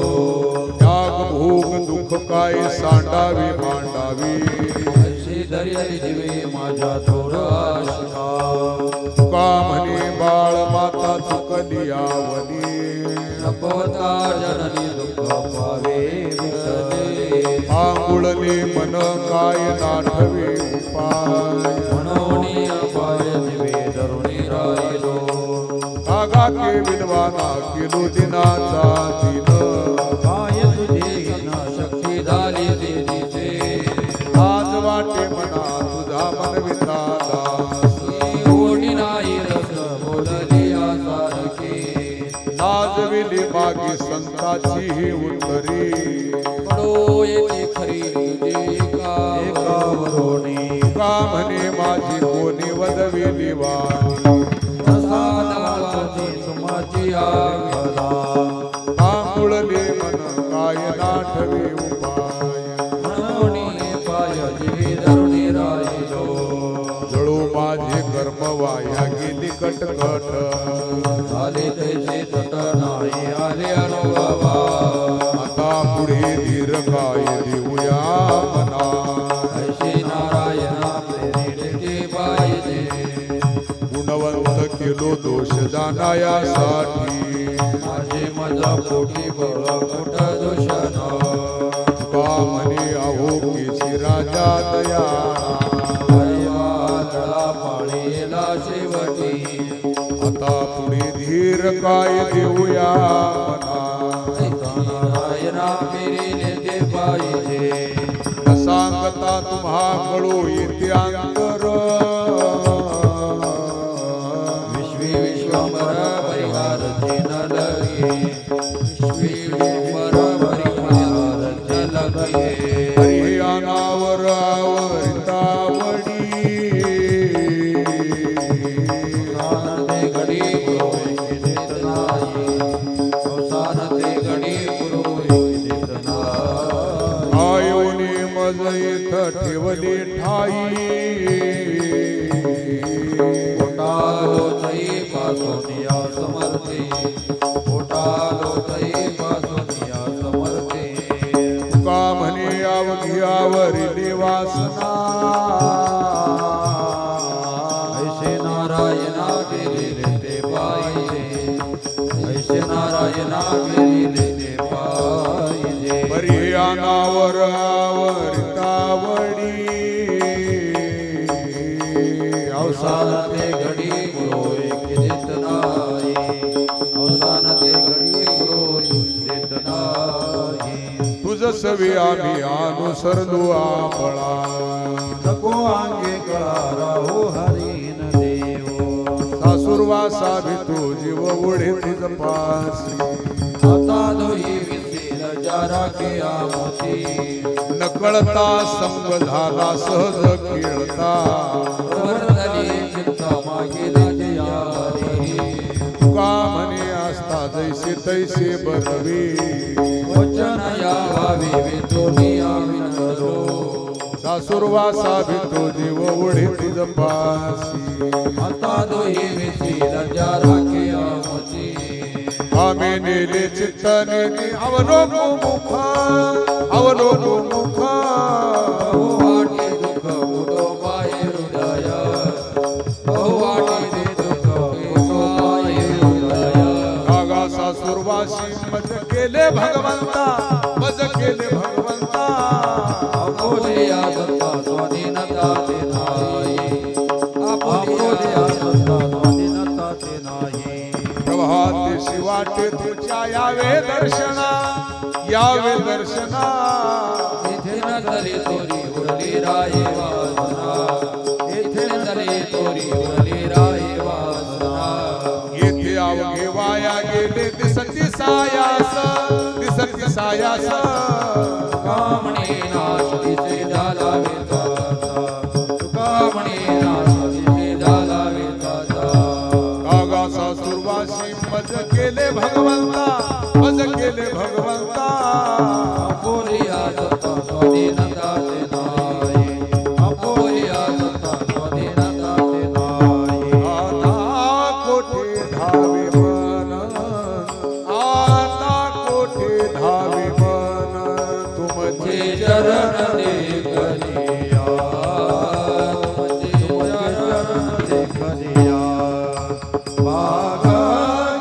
त्याग भोग दुःख काय सांडावे मांडावे अशी दर्यारी दिवे माझ्या थोर आशा तुका म्हणे बाळ माता चुकली आवली नपवता जननी दुःख पावे विसरले आंघुळले मन काय नाठवे उपाय म्हणोनिया पाय दिवे धरुणी राहिलो कागा के विद्वाना केलो दिनाचा दिन पाय तुझे घन शक्ती झाली देवीचे आज वाटे मना तुझा मनविता दास ओढी नाही रस बोलली आसारखे लाजविली मागे संताची ही उत्तरी पडो येते खरी तुझे एकावरोनी का म्हणे माझी कोणी वदविली वाणी प्रसादाची सुमाची आगला आंघुळले मन काय नाठवे उपाय म्हणोनी पाय जीवी धरुणी राहिलो जळू माझे कर्म वाया गेली कटकट आले तैसे तट नाही आले अनुभवा आता पुढे धीर काय देऊया मना ऐशी नारायणा प्रेरिते पाहिजे गुणवंत केलो दोष जाणायासाठी माझे माझा पोटी बळ कुठ दूषण का म्हणे अहो केशी राजा दया हरिवादळा पाळीला शेवटी आता पुढे धीर काय देऊया मना नारायणा फिरिले ते पाहिजे न सांगता तुम्हा कळू येते अंतर विश्वी विश्वंभर परिवार न लगे विश्वी विश्वंभर परिवार लगे हरी अनावर आवरितावडी ते घडी पुरोहित देत नाही संसार ते घडी पुरोहित देत नाही आयोने मज येथ ठेवले ठाई पोटालो तई पासून या समर्थे पोटालो तई पासून या समर्थे तुका म्हणे अवघ्यावरिले वासना ऐसे नारायणा फिरिले ते पाहिजे ऐसे नारायणा फिरिले ते पाहिजे बरी अनावर आवरितावडी अवसान ते घडी पुरोहित देत नाही अवसान ते घडी पुरोहित देत नाही तुझ सवी आम्ही अनुसरलो आपळा नको अंगे कळा राहो हरीन देव सासुरवासा भितो जीव ओढे तुझ पासी आता दोही विसील जारा के आमोती नकळता संग झाला सहज खेळता वर्तली चित्त मागे यारी तुका म्हणे असता जैसे तैसे बरवे वचन या भावी वितोनिया विनलो सासुरवासा भितो जीव ओढे तुझ पासी आता दोही विसील जारा के आमोती आम्ही नेले चित्तने अवलोको मुख अवलोको मुख बहुवाटे दुःख उडो पाये हृदय बहुवाटे दुःख उडो पाये हृदय कागा सासुरवासी मज केले भगवंता मज केले भगवंता आपोलिया सत्ता स्वाधीनता ते नाही आपोलिया सत्ता स्वाधीनता ते नाही प्रभाते शिवाटे तुझ्या यावे दर्शना येथे न तरी तोरी उरली राये वासना येथे न तरी तोरी उरली राये वासना येथे अवघे वाया गेले दिसती सायास कामणे नाश दिसे झाला वेताचा कामणे नाश दिसे झाला वेताचा कागा सासुरवासी मज केले भगवंता मज केले भगवंता आपोलिया सत्ता स्वाधीनता ते नाही आपोलिया सत्ता स्वाधीनता ते नाही आता कोठे धावे मन आता कोठे धावे मन तुमचे तुमचे चरण देखलिया तुमचे चरण देखलिया बागा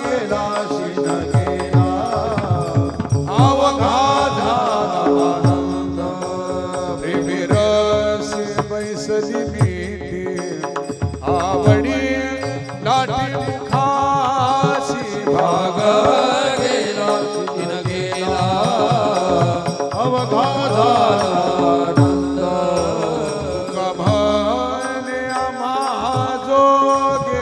गेला शिन गेला अवघा झाला आनंद प्रेमी रस बैसली मीठी आवडी लाटी मुखाशी भाग गेला शिन गेला अवघा झाला आनंद कभने आम्हा जोगे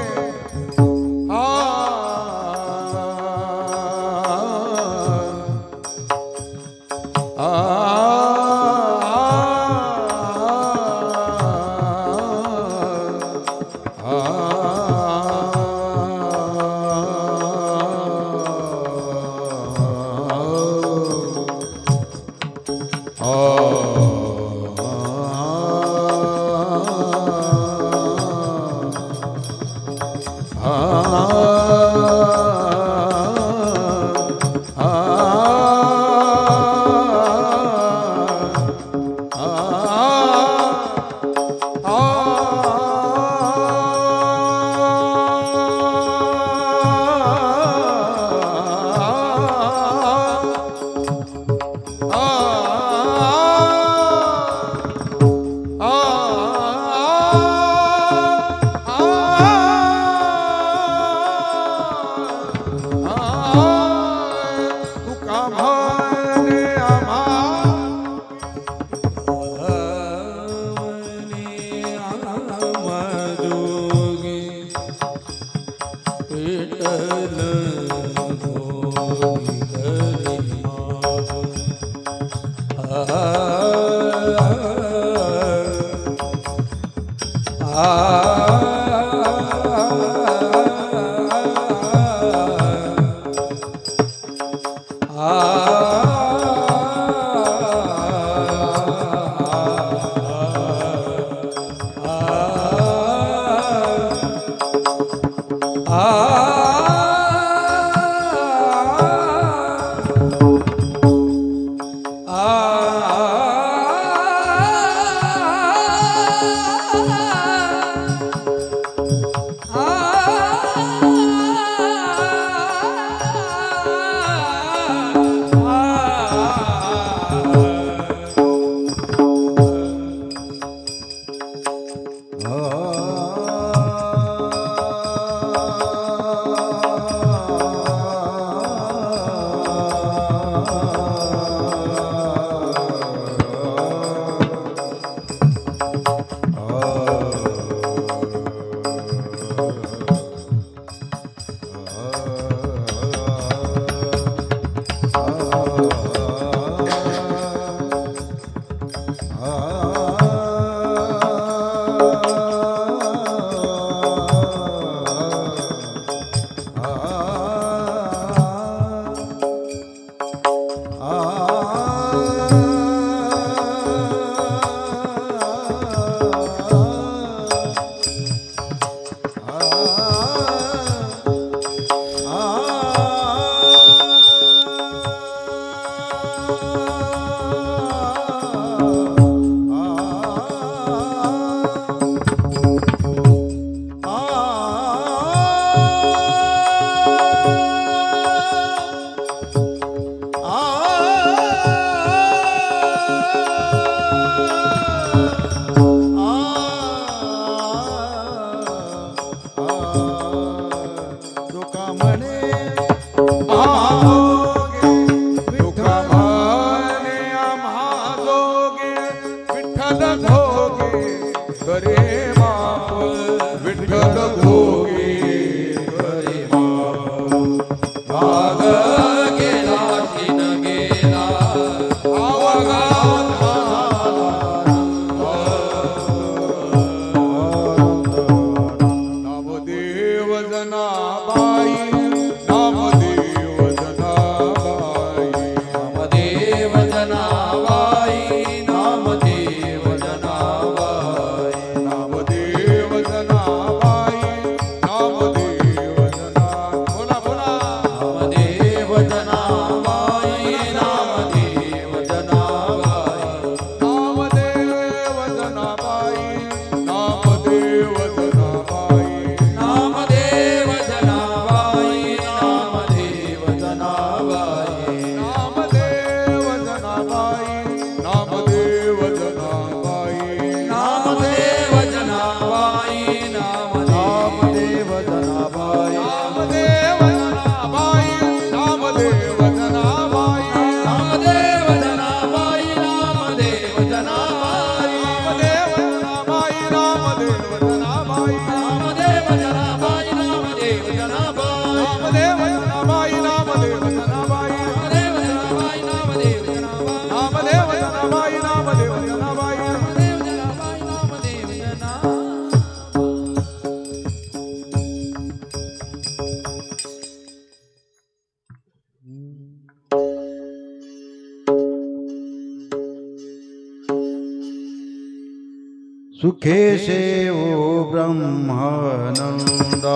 सुखे सेवो ब्रह्मानंदा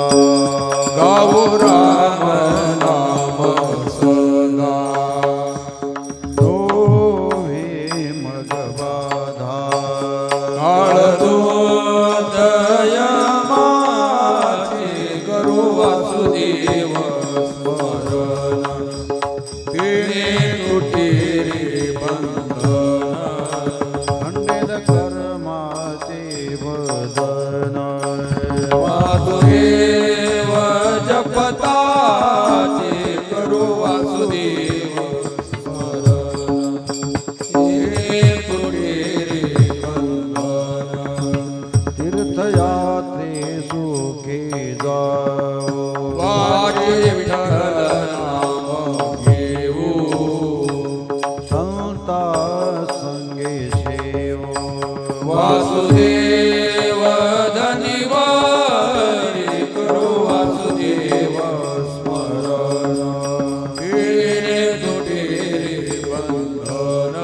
गावो राम नाम सदा दोहे मगवाधा काळदोदय माझे करू वासुदेव स्मरण तेने तुटे रे बंधन खंडित कर्माचे वदन वासुदेव जपताचे करू वासुदेव स्मरण तेने तुटे रे बंधन तीर्थया शेव वासुदेव धनिवारी करो वासुदेव स्मरण तेरे तुटे बंधन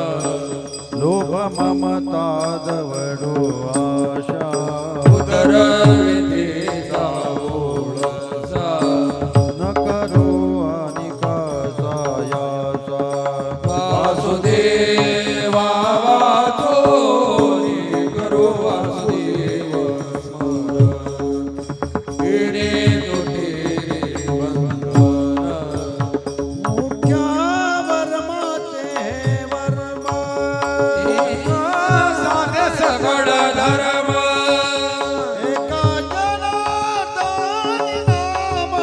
लोभ ममता दवडो आशा उदर व्यथेचा ओळसा न करो अनिका सायासा वासुदेवा वाचोनी करो वासुदेव स्मरण तेरे तुटे बंधन मुख्या वर्माचे वर्मा साधे सगळ धर्म एका जनार्दनी नाम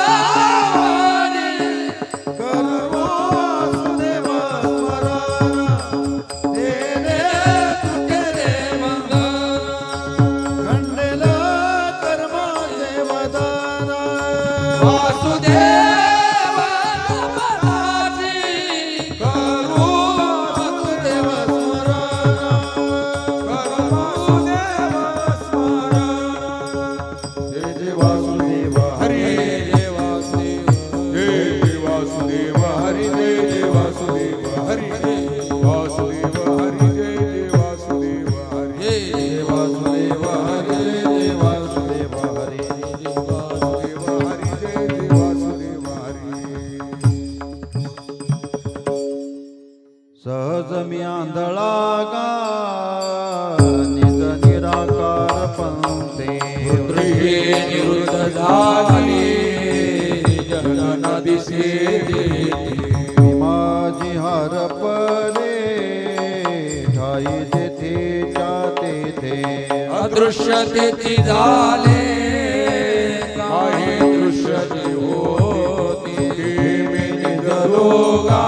वासुदेवानी कर वासुदेव स्मरण तेरे तेरे बंधन खंडेल कर्माचे वदन वासुदेवानी करू वासुदेव स्मरण करू वासुदेव स्मरण जय जय वासुदेव हरी जय वासुदेव जय जय वासुदेव हरी जय जय वासुदेव हरी वासुदेव हरी जय जय वासुदेव हरी जय वासुदेव हरे जय वासुदेव हरे वासुदेव हरी जय जय वासुदेव हरी सहज मी आंधळा गा निज निराकार पंथे हे निवृत्त झाली जनन दिसे मी माझी हरपले ठाई जेथे तेथे अदृश्य तेथी झाले काही दृश्य जे होते मी निजलोगा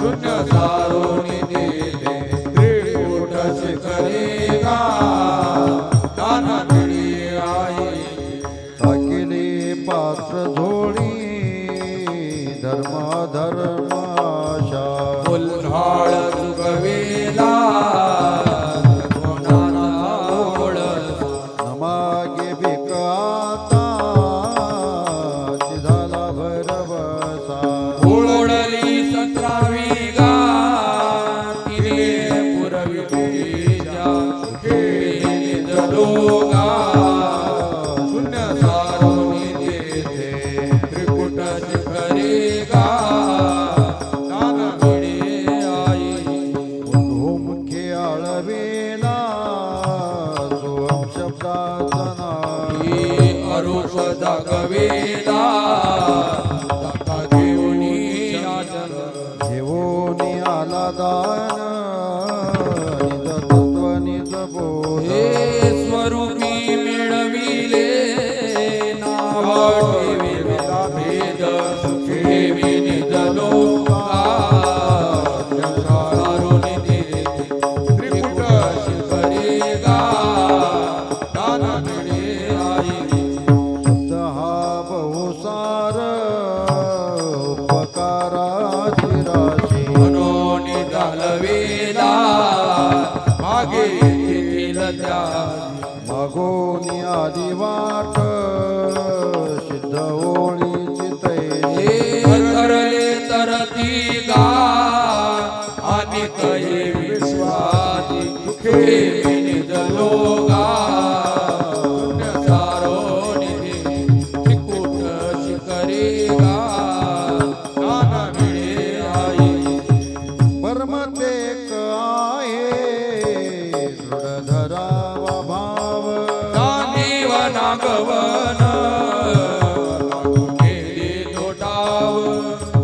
शून्य सारोनी देते त्रिकूटच करेगा दाना मिळी आई टाकिले पात्र झोळी धर्म धर्माशा उल्हाळ चुकवेला कोणाला ओळ नमागे भिकाता झाला भरवसा ओळली 17वी गा तिने पुरविलीच्या सुखे निजलोगा शून्य सारोनी देते त्रिकुट शिखरेगा दान मिळे आई मुखे आळवेला सोहम शब्दाचा नावी अरूप जागवेला दाता देऊनी आचल घेऊनी आला दान निज तत्व निज बोध हे स्वरूपी मिळविले नाव ठेविला भेद सुखे विनिज लोका सारोनी देते त्रिकुट शिखरेगा दान मिळे आई शब्द हा बहुसार उपकाराची राशी मनोनी घालवेला मागे येथील त्या मागोनी आली वाट सिद्ध ओळीची तैसी तरले तरती गा आणि कहे विश्वासी सुखे विनिज लोगा शून्य सारो निधी त्रिकूट शिखरेगा दान मिळे आई परमतेक आहे दृढ धरावा भाव दानीव नागवन गेली तोटाव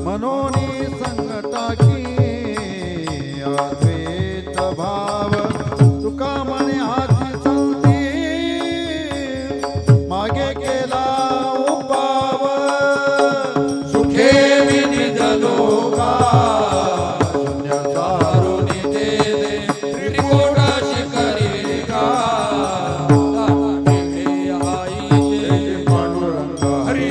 मनोनी संगटाकी अद्वैत भाव तुका म्हणे हाती संती मागे केला उपाव सुखे विनिज लोगा शून्य सारुनी देते त्रिकोट शिखरेगा दान मिळे आई जय पांडुरंग हरी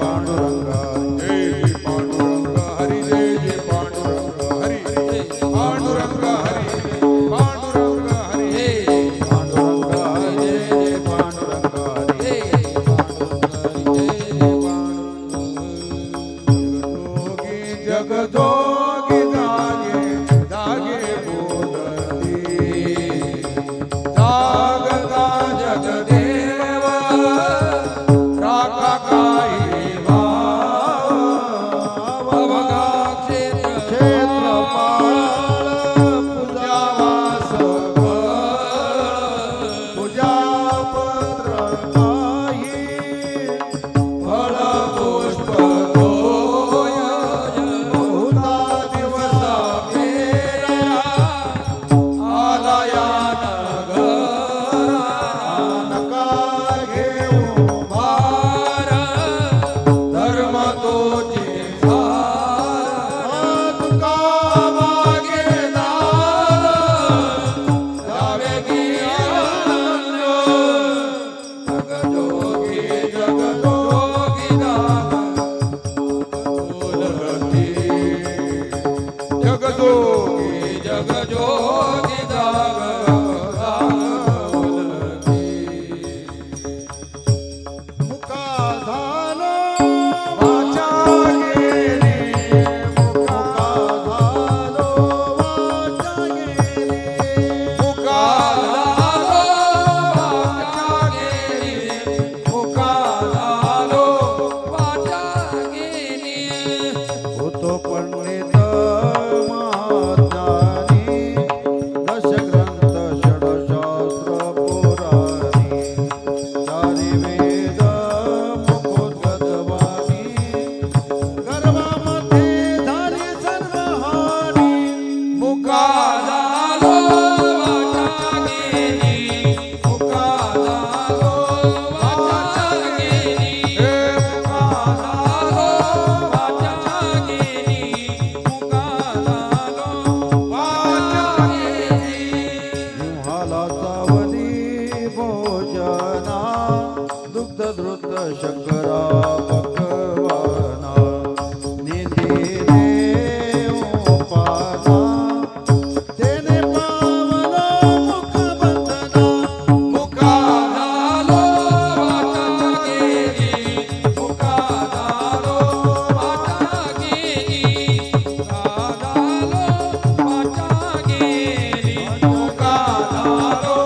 पांडुरंगा जय पांडुरंग हरी जय जय पांडुरंग जगजोगी जगजोगी मुका झालो वाचा गेली मुका झालो वाचा गेली मुका झालो वाचा गेली मुका झालो होतो पंडित महाज्ञानी दशग्रंथ षडशास्त्र पुराणी चारी वेद मुखोद्गतवाणी गर्भामध्ये झाली सर्व हानी मुका झालो वाचा गेली मुका झालो वाचा गेली हे मुका झालो वाचा गेली मुका झालो वाचा गेली सिंहाला चावली भोजना दुग्ध धृत शंकरा भगवाना निधीने उपाना तेने पावलो मुख बंधना मुका झालो वाचा गेली मुका झालो वाचा गेली मुका झालो वाचा गेली मुका झालो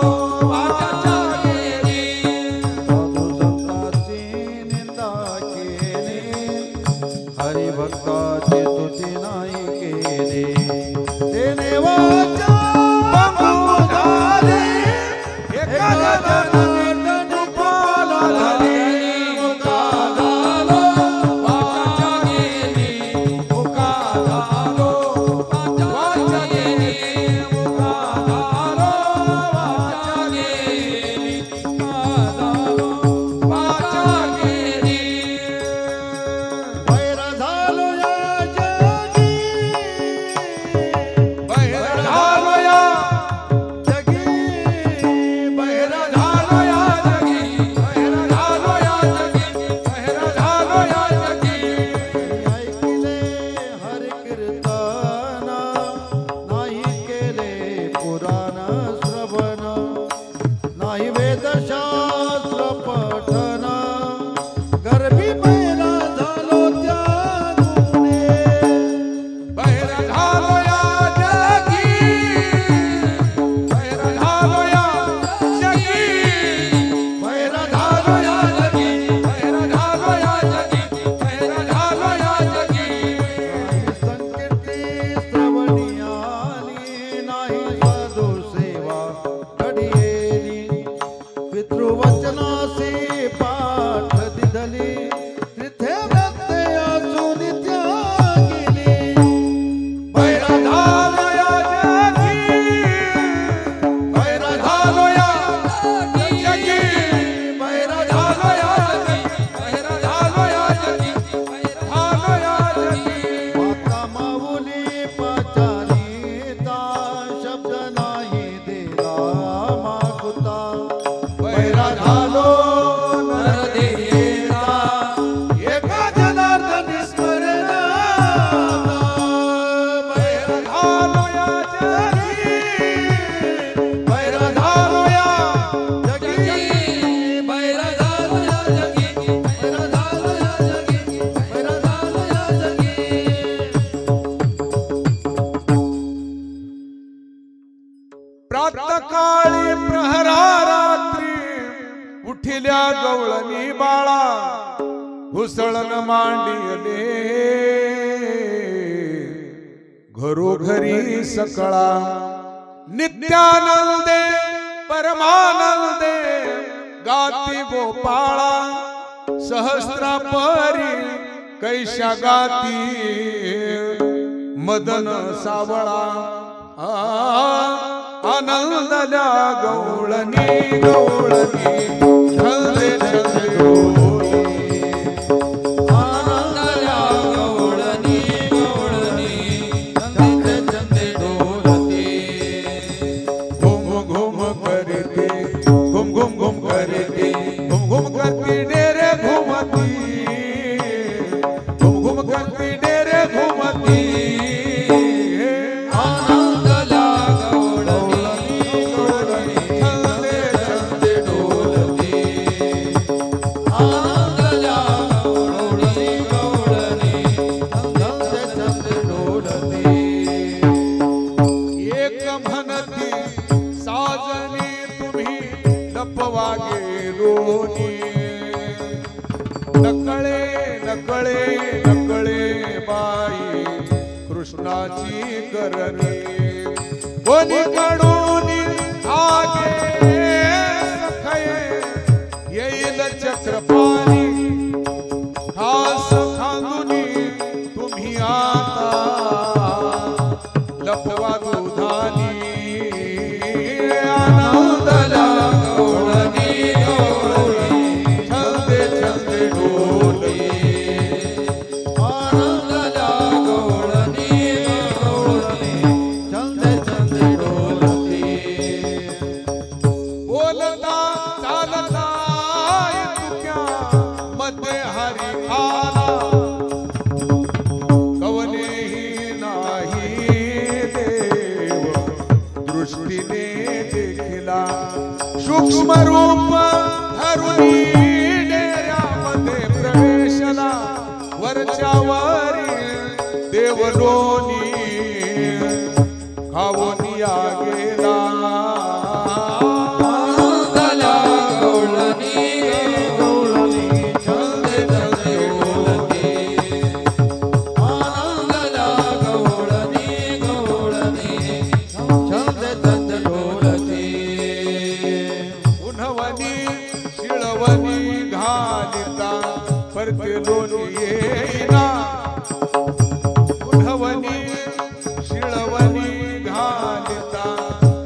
वाचा गेली साधू संतांची निंदा केली हरिभक्ताची स्तुती नाही केली तेने वाचा बंधू झाली एका जनार्दन पाला झाली मुका झालो वाचा गेली मुका झालो वाचा गेली मुका झालो वाचा गेली मुका झालो वाचा गेली बैर झालो या जगी बैर झालो या जगी बैर झालो या जगी बैर झालो या जगी बैर झालो या जगी ऐकले हरि कीर्तन नाही केले पुराण श्रवण नाही वेदशास्त्र पठन गर्भी बैरा झालो त्यानुने बैर झालो या जगी बैर झालो या जगी बैर झालो या जगी बैर झालो या जगी बैर झालो या जगी संकीर्ती श्रवणीयानी नाही साधू सेवा घडियेली पितृवचनासी पाठ दिधली तिथे व्यत्यय असून त्यागिली बैर झालो या जगी बैर झालो या जगी बैर झालो या जगी बैर झालो या जगी बैर झालो या जगी माता माऊली पाचारिता शब्द नाही दिला मागुता बैर झालो नरदेवता एका जनार्दन स्मरणाता बैर झालो या जगी बैर झालो या जगी बैर झालो या जगी बैर झालो या जगी बैर झालो या जगी प्रातकाळी प्रहरा रात्री उठिल्या गवळणी बाळा घुसळण मांडिले घरोघरी सकळा नित्यानंदे परमानंदे गाती गोपाळा सहस्रापरी कैशा गाती मदन सावळा आनंदल्या गवळणी गवळणी छंदे छंदे डोली. आनंदल्या गवळणी गवळणी चंदे चंदे डोलते घुम घुम करते घुम घुम घुम करते घुम घुम करती डेरे घुमती घुम घुम करती डेरे घुमती आनंदल्या गवळणी छंदे छंदे डोलती आनंदल्या गवळणी छंदे डोलती एक म्हणती साजनी तुम्ही लपवा गेलोनी नकळे नकळे नकळे बाई कृष्णाची करणी कोणी कडून आगे सखये येईल चक्रपाणी खास खांदुनी तुम्ही आता लपवा दुधानी आनंदला गवळणी छंदे छंदे डोलती आनंदल्या गवळणी छंदे छंदे डोलती बोलता चालता तुक्या मध्ये हरी आला कवनेही नाही देव दृष्टीने देखिला सूक्ष्म रूप धरुणी डेऱ्यामध्ये प्रवेशला वरच्या वरी देवलोनी खावनिया गेला आनंदल्या गवळणी छंदे छंदे डोलती आनंदल्या गवळणी छंदे छंदे डोलती उन्हवनी शिळवनी घालिता परते लोणी येईना उन्हवनी शिळवनी घालिता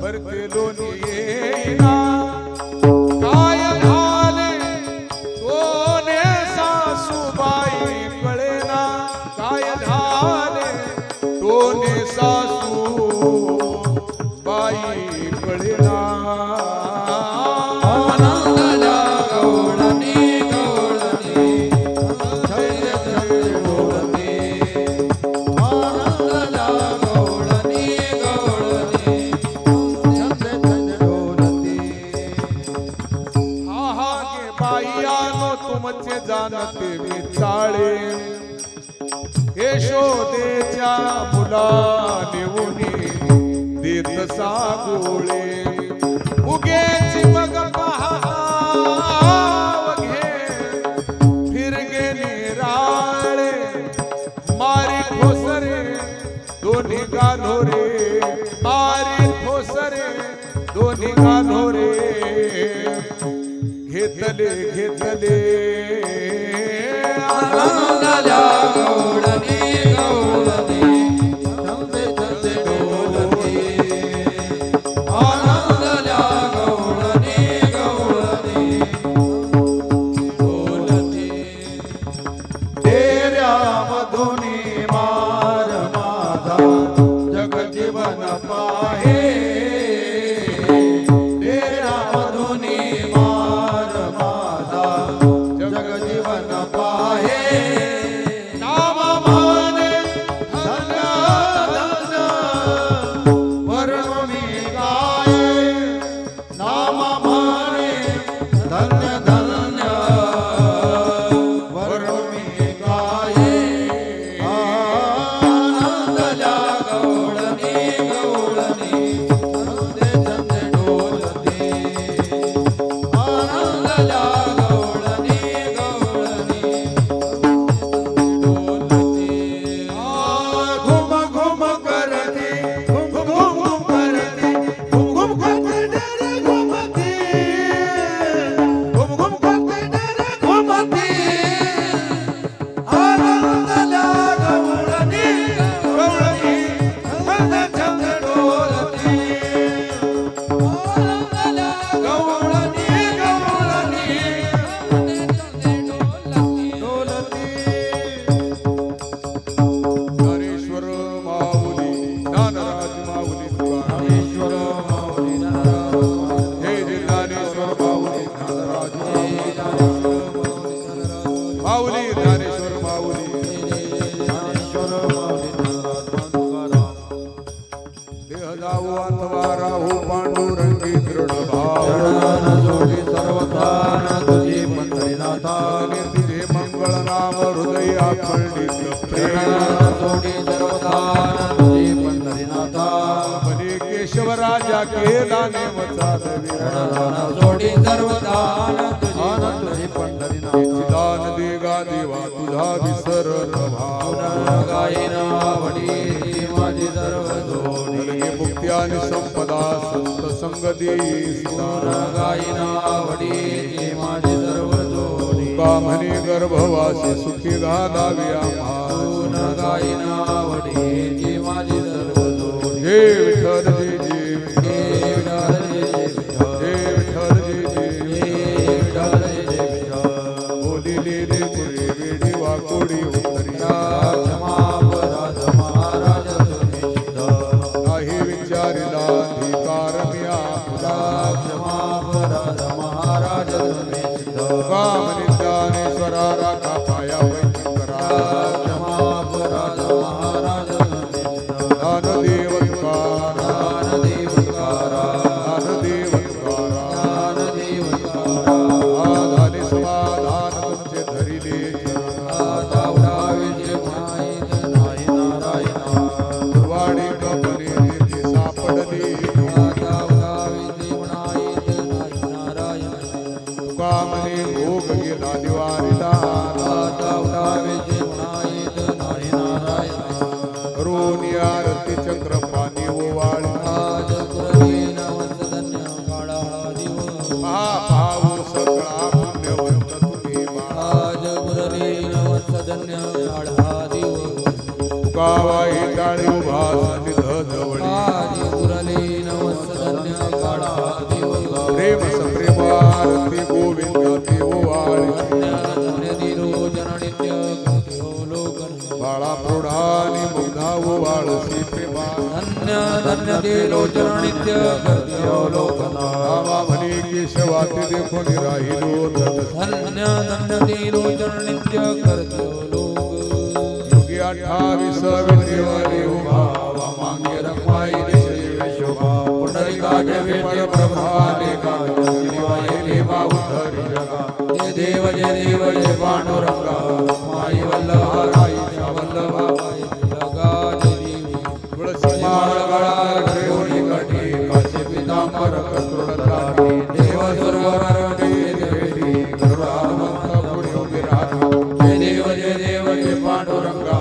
परते लोणी येईना काय झाले दोने सासूबाई कळेना काय झाले दोने सासू बाई कळेना आनंदल्या गवळणी छंदे छंदे डोलती आनंदल्या गवळणी छंदे छंदे डोलती हा हा गे बाईयानो तुमचे जानते विचाळे यशोदेच्या मुला नेऊनी देत सागोळे उगेची मग पहाव घे फिरगे निराळे मारी खोसरे दोन्ही गालोरे मारी खोसरे दोन्ही गालोरे घेतले घेतले आनंदल्या गवळणी छंदे छंदे डोलती आनंदल्या गवळणी डोलती डेऱ्यामधुनी मार माझा जगजीवन पाहे डेऱ्यामधुनी मार माझा जगजीवन पाहे नाम माने धन्य धन्य वर्णुनी गाये नाम माने धन्य धन्य वर्णुनी गाये आनंदल्या गवळणी छंदे छंदे डोलती आनंदल्या गवळणी डोलती घुम घुम करते घुम जाऊ अथवा राहू पांडुरंगी दृढ भाव चरणान जोडी सर्वथा तुझी पंढरीनाथा तुझे मंगळ नाम हृदय पंडित प्रेम चरणान जोडी सर्वथा तुझी पंढरीनाथा बने केशव राजा केला नेमचा चरणान जोडी सर्वथा तुझी पंढरीनाथा दान देगा देवा तुझा विसर भाव गायना वडी माझी सर्व जोडी मुक्ती आणि संपदा संत संग देई गायना वडी माझी सर्व जोडी का म्हणे गर्भवासी सुखी घालावी आम्हा गायना वडी माझी सर्व जोडी हे विठ्ठल जे हे विठ्ठल जय जय विठ्ठल हे विठ्ठल जे हे विठ्ठल जय जय विठ्ठल बोलिलेले पुरे वेडी वाकोडी उतरी राजमापराज महाराज तुम्ही सिद्ध नाही विचारिला अधिकार मी आपला राजमापराज महाराज तुम्ही सिद्ध का म्हणे ज्ञानेश्वरा राखा पाया पैकी करा राजमापराज महाराज तुम्ही सिद्ध ज्ञानदेव तुकारा ज्ञानदेव तुकारा ज्ञानदेव तुकारा ज्ञानदेव तुकारा आधाने समाधान तुमचे धरिले चरण आता उडावीचे माहीत नाही नारायणा वाडी कपने तेथे सापडली आता उडावीचे माहीत नाही नारायणा तुका म्हणे भोग गेला निवारिला आता उडावीचे माहीत नाही नारायणा करून आरती चक्र पाणी ओवाळी आज पुरवीन वंशधन्य काळा दिवस महाभाऊ सगळा पुण्यवंत तुम्ही बाळा आज पुरवीन वंशधन्य काळा दिवस तुकावाई टाळी उभा सनिध जवळी आज पुरलीन वंशधन्य काळा दिवस प्रेम सप्रेम आरती गोविंद ते ओवाळी धन्य धन्य निरोजन नित्य कृत्यो लोकन बाळा प्रौढानी मुग्धा ओवाळसी प्रेमा धन्य धन्य निरोजन नित्य कृत्यो लोकन रामा म्हणे केशवा ते देखून राहिलो तद धन्य धन्य निरोजन नित्य कृत्यो लोक युगी 28 विद्येवारी उभा वामांगे रखवाई दिशे शोभा पुंडलिकाचे वेटे प्रभाने काले बाहुधरी जगा जय देव जय पांडुरंगा माई वल्लभा राईच्या वल्लभा माई लगा देवी तुळसी माळ गळा ठेवली कटी काशी पितांबर कस्तुरदारी देव दुर्गरणी देवी गरुडामंत पुढे उभी राहा जय देव जय पांडुरंगा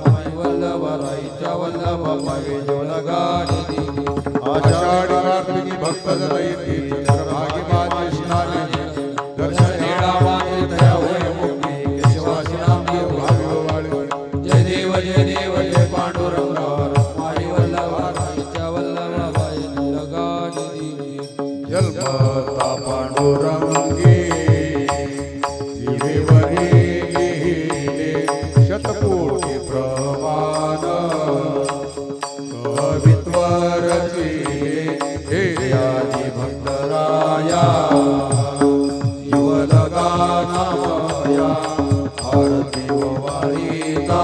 माई वल्लभा राईच्या वल्लभा माई लगा देवी आषाढी कार्तिकी भक्त जन येती चंद्रभागी माझे स्नानी दर्शन हेळा माते दया होय मुक्ती केशवासी नाम देव भावी ओवाळी जय देव जय पांडुरंगा माई वल्लभा राईच्या वल्लभा बाई लगा देवी जन्मता पांडुरंगी जीवेवरी लिहिले शतकोटी प्रमाण कवित्व रचिले हे आदि भक्तराया जीवलगा नामया आरती ओवाळीता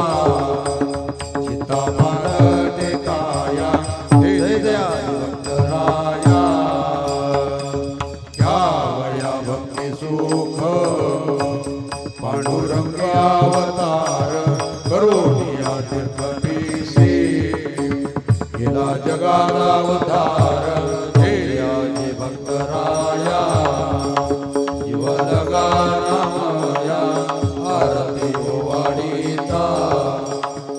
चित्ता मारते काया हे जय आदि भक्तराया घ्यावया भक्ती सुख पांडुरंग अवतार करोनिया तीर्थपीसी गेला जगाचा उद्धार हे आजी भक्तराया जीवलगा नामया आरती ओवाळीता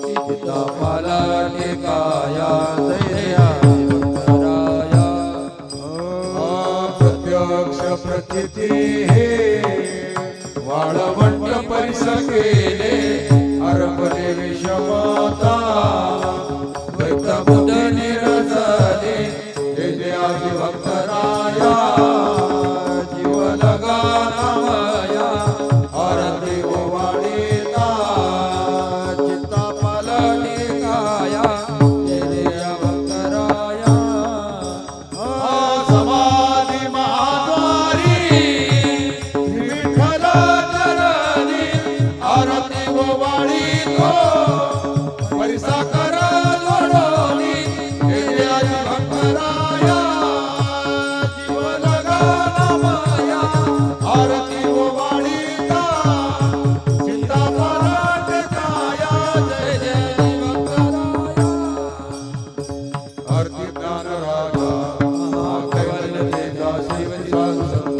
चित्ता पालटे काया जय आदि भक्तराया प्रत्यक्ष प्रचिती हे वाळवंट परिस केले हरपले विषमता भक्त बुद्ध निरसले हे जे आजी भक्तराया जीवलगा नामया आरती ओवाळीता चित्ता पालटे काया जय भक्तराया समाधी महाद्वारी विठ्ठल चरणी आरती ओवाळी तो परिसा कर जोडोनी हे जे आजी भक्त राया जीवन गाला माया आरती ओवाळीता चिंता पराट काया जय जय भक्तराया आरती ज्ञान राजा कैवल्य तेजा शिव साधु संत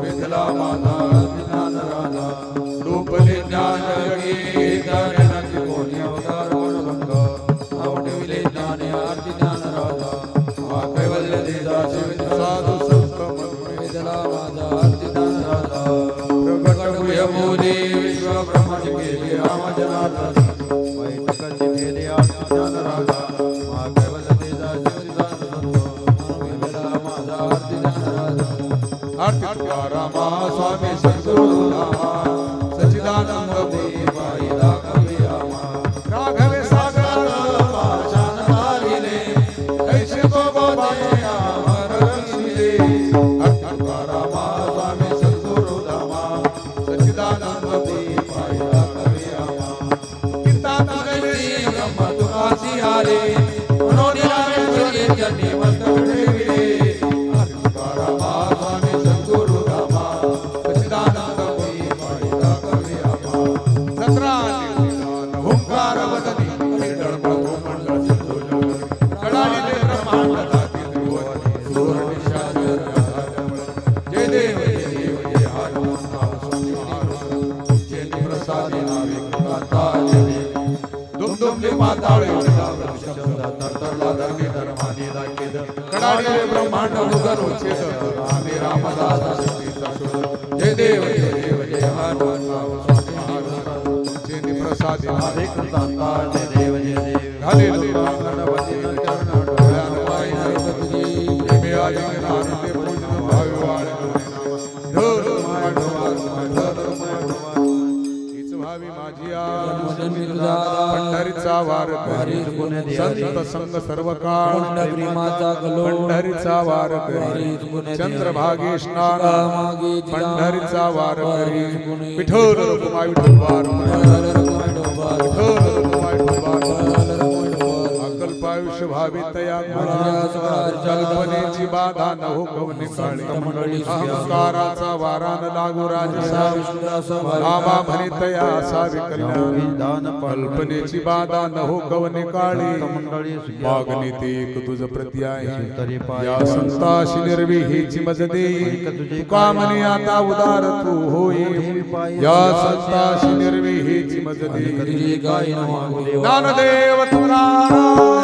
विठला माता ज्ञान राजा रूपले ज्ञान जगी ज्ञानाची कोणी अवतार मनभंग आवडविले ज्ञान आरती ज्ञान राजा कैवल्य तेजा शिव साधु संत विठला माता आरती ज्ञान राजा प्रगट भूयमोदे विश्व ब्रह्माची केली राम जनार्दन वैदिकाची केली आरती ज्ञान राजा कैवल्य तेजा शिव साधु संत विठला माता आरती ज्ञान राजा आरती तुकारामा स्वामी सद्गुरु रामा सच्चिदानंद देवाई दाखवी रामा राघवे सागर पाषाण तारिले ऐसे गोगोदे अमर रक्षिले आरती तुकारामा स्वामी सद्गुरु रामा सच्चिदानंद देवाई दाखवी रामा कीर्तन करणे ब्रह्म तुकासी हारे मनोनिरामे चले जनी मस्तक ठेविले आरती तुकारामा स्वामी सद्गुरु रामा सच्चिदानंद देवाई दाखवी रामा सत्रा ओंकार वदनी मंडळ प्रभू मंडळ सिद्धोजन कडाळी ब्रह्मांड दाती त्रिभुवन सुर निशाचर जय देव जय हनुमान स्वामी महाराज जय प्रसादी नावे कृपाता जय देव दुम दुम पाताळे तरतरला धर्मी धर्मानी दाकेद कडाळी ब्रह्मांड उगरो छेद रामे रामदास शक्तीचा शोध जय देव जय हनुमान स्वामी महाराज जय प्रसादी नावे कृपाता जय देव घाले गणपती चरण डोळ्यान पाहिजे तुझी प्रेमे आदिन आनंदे पूजन भावी वाळे ढोल हीच भावी माझी पंढरीचा वार संत संग सर्व काळ पंढरीचा वार करी चंद्रभागे स्नान पंढरीचा वार करी विठ्ठल रखुमाई विठोबार अकल्पायुष्य भावी तया कल्पनेची बाधा न हो कवने काळी अहंकाराचा वारा न लागू राजसा बाबा म्हणे तया असावी कल्याण कल्पनेची बाधा न हो कवने काळी मागणी ते एक तुझ प्रती आहे या संताशी निर्विहीची मज देई तुका म्हणे आता उदार तू होई या संताशी निर्विहीची मज देई ज्ञानदेव तुकाराम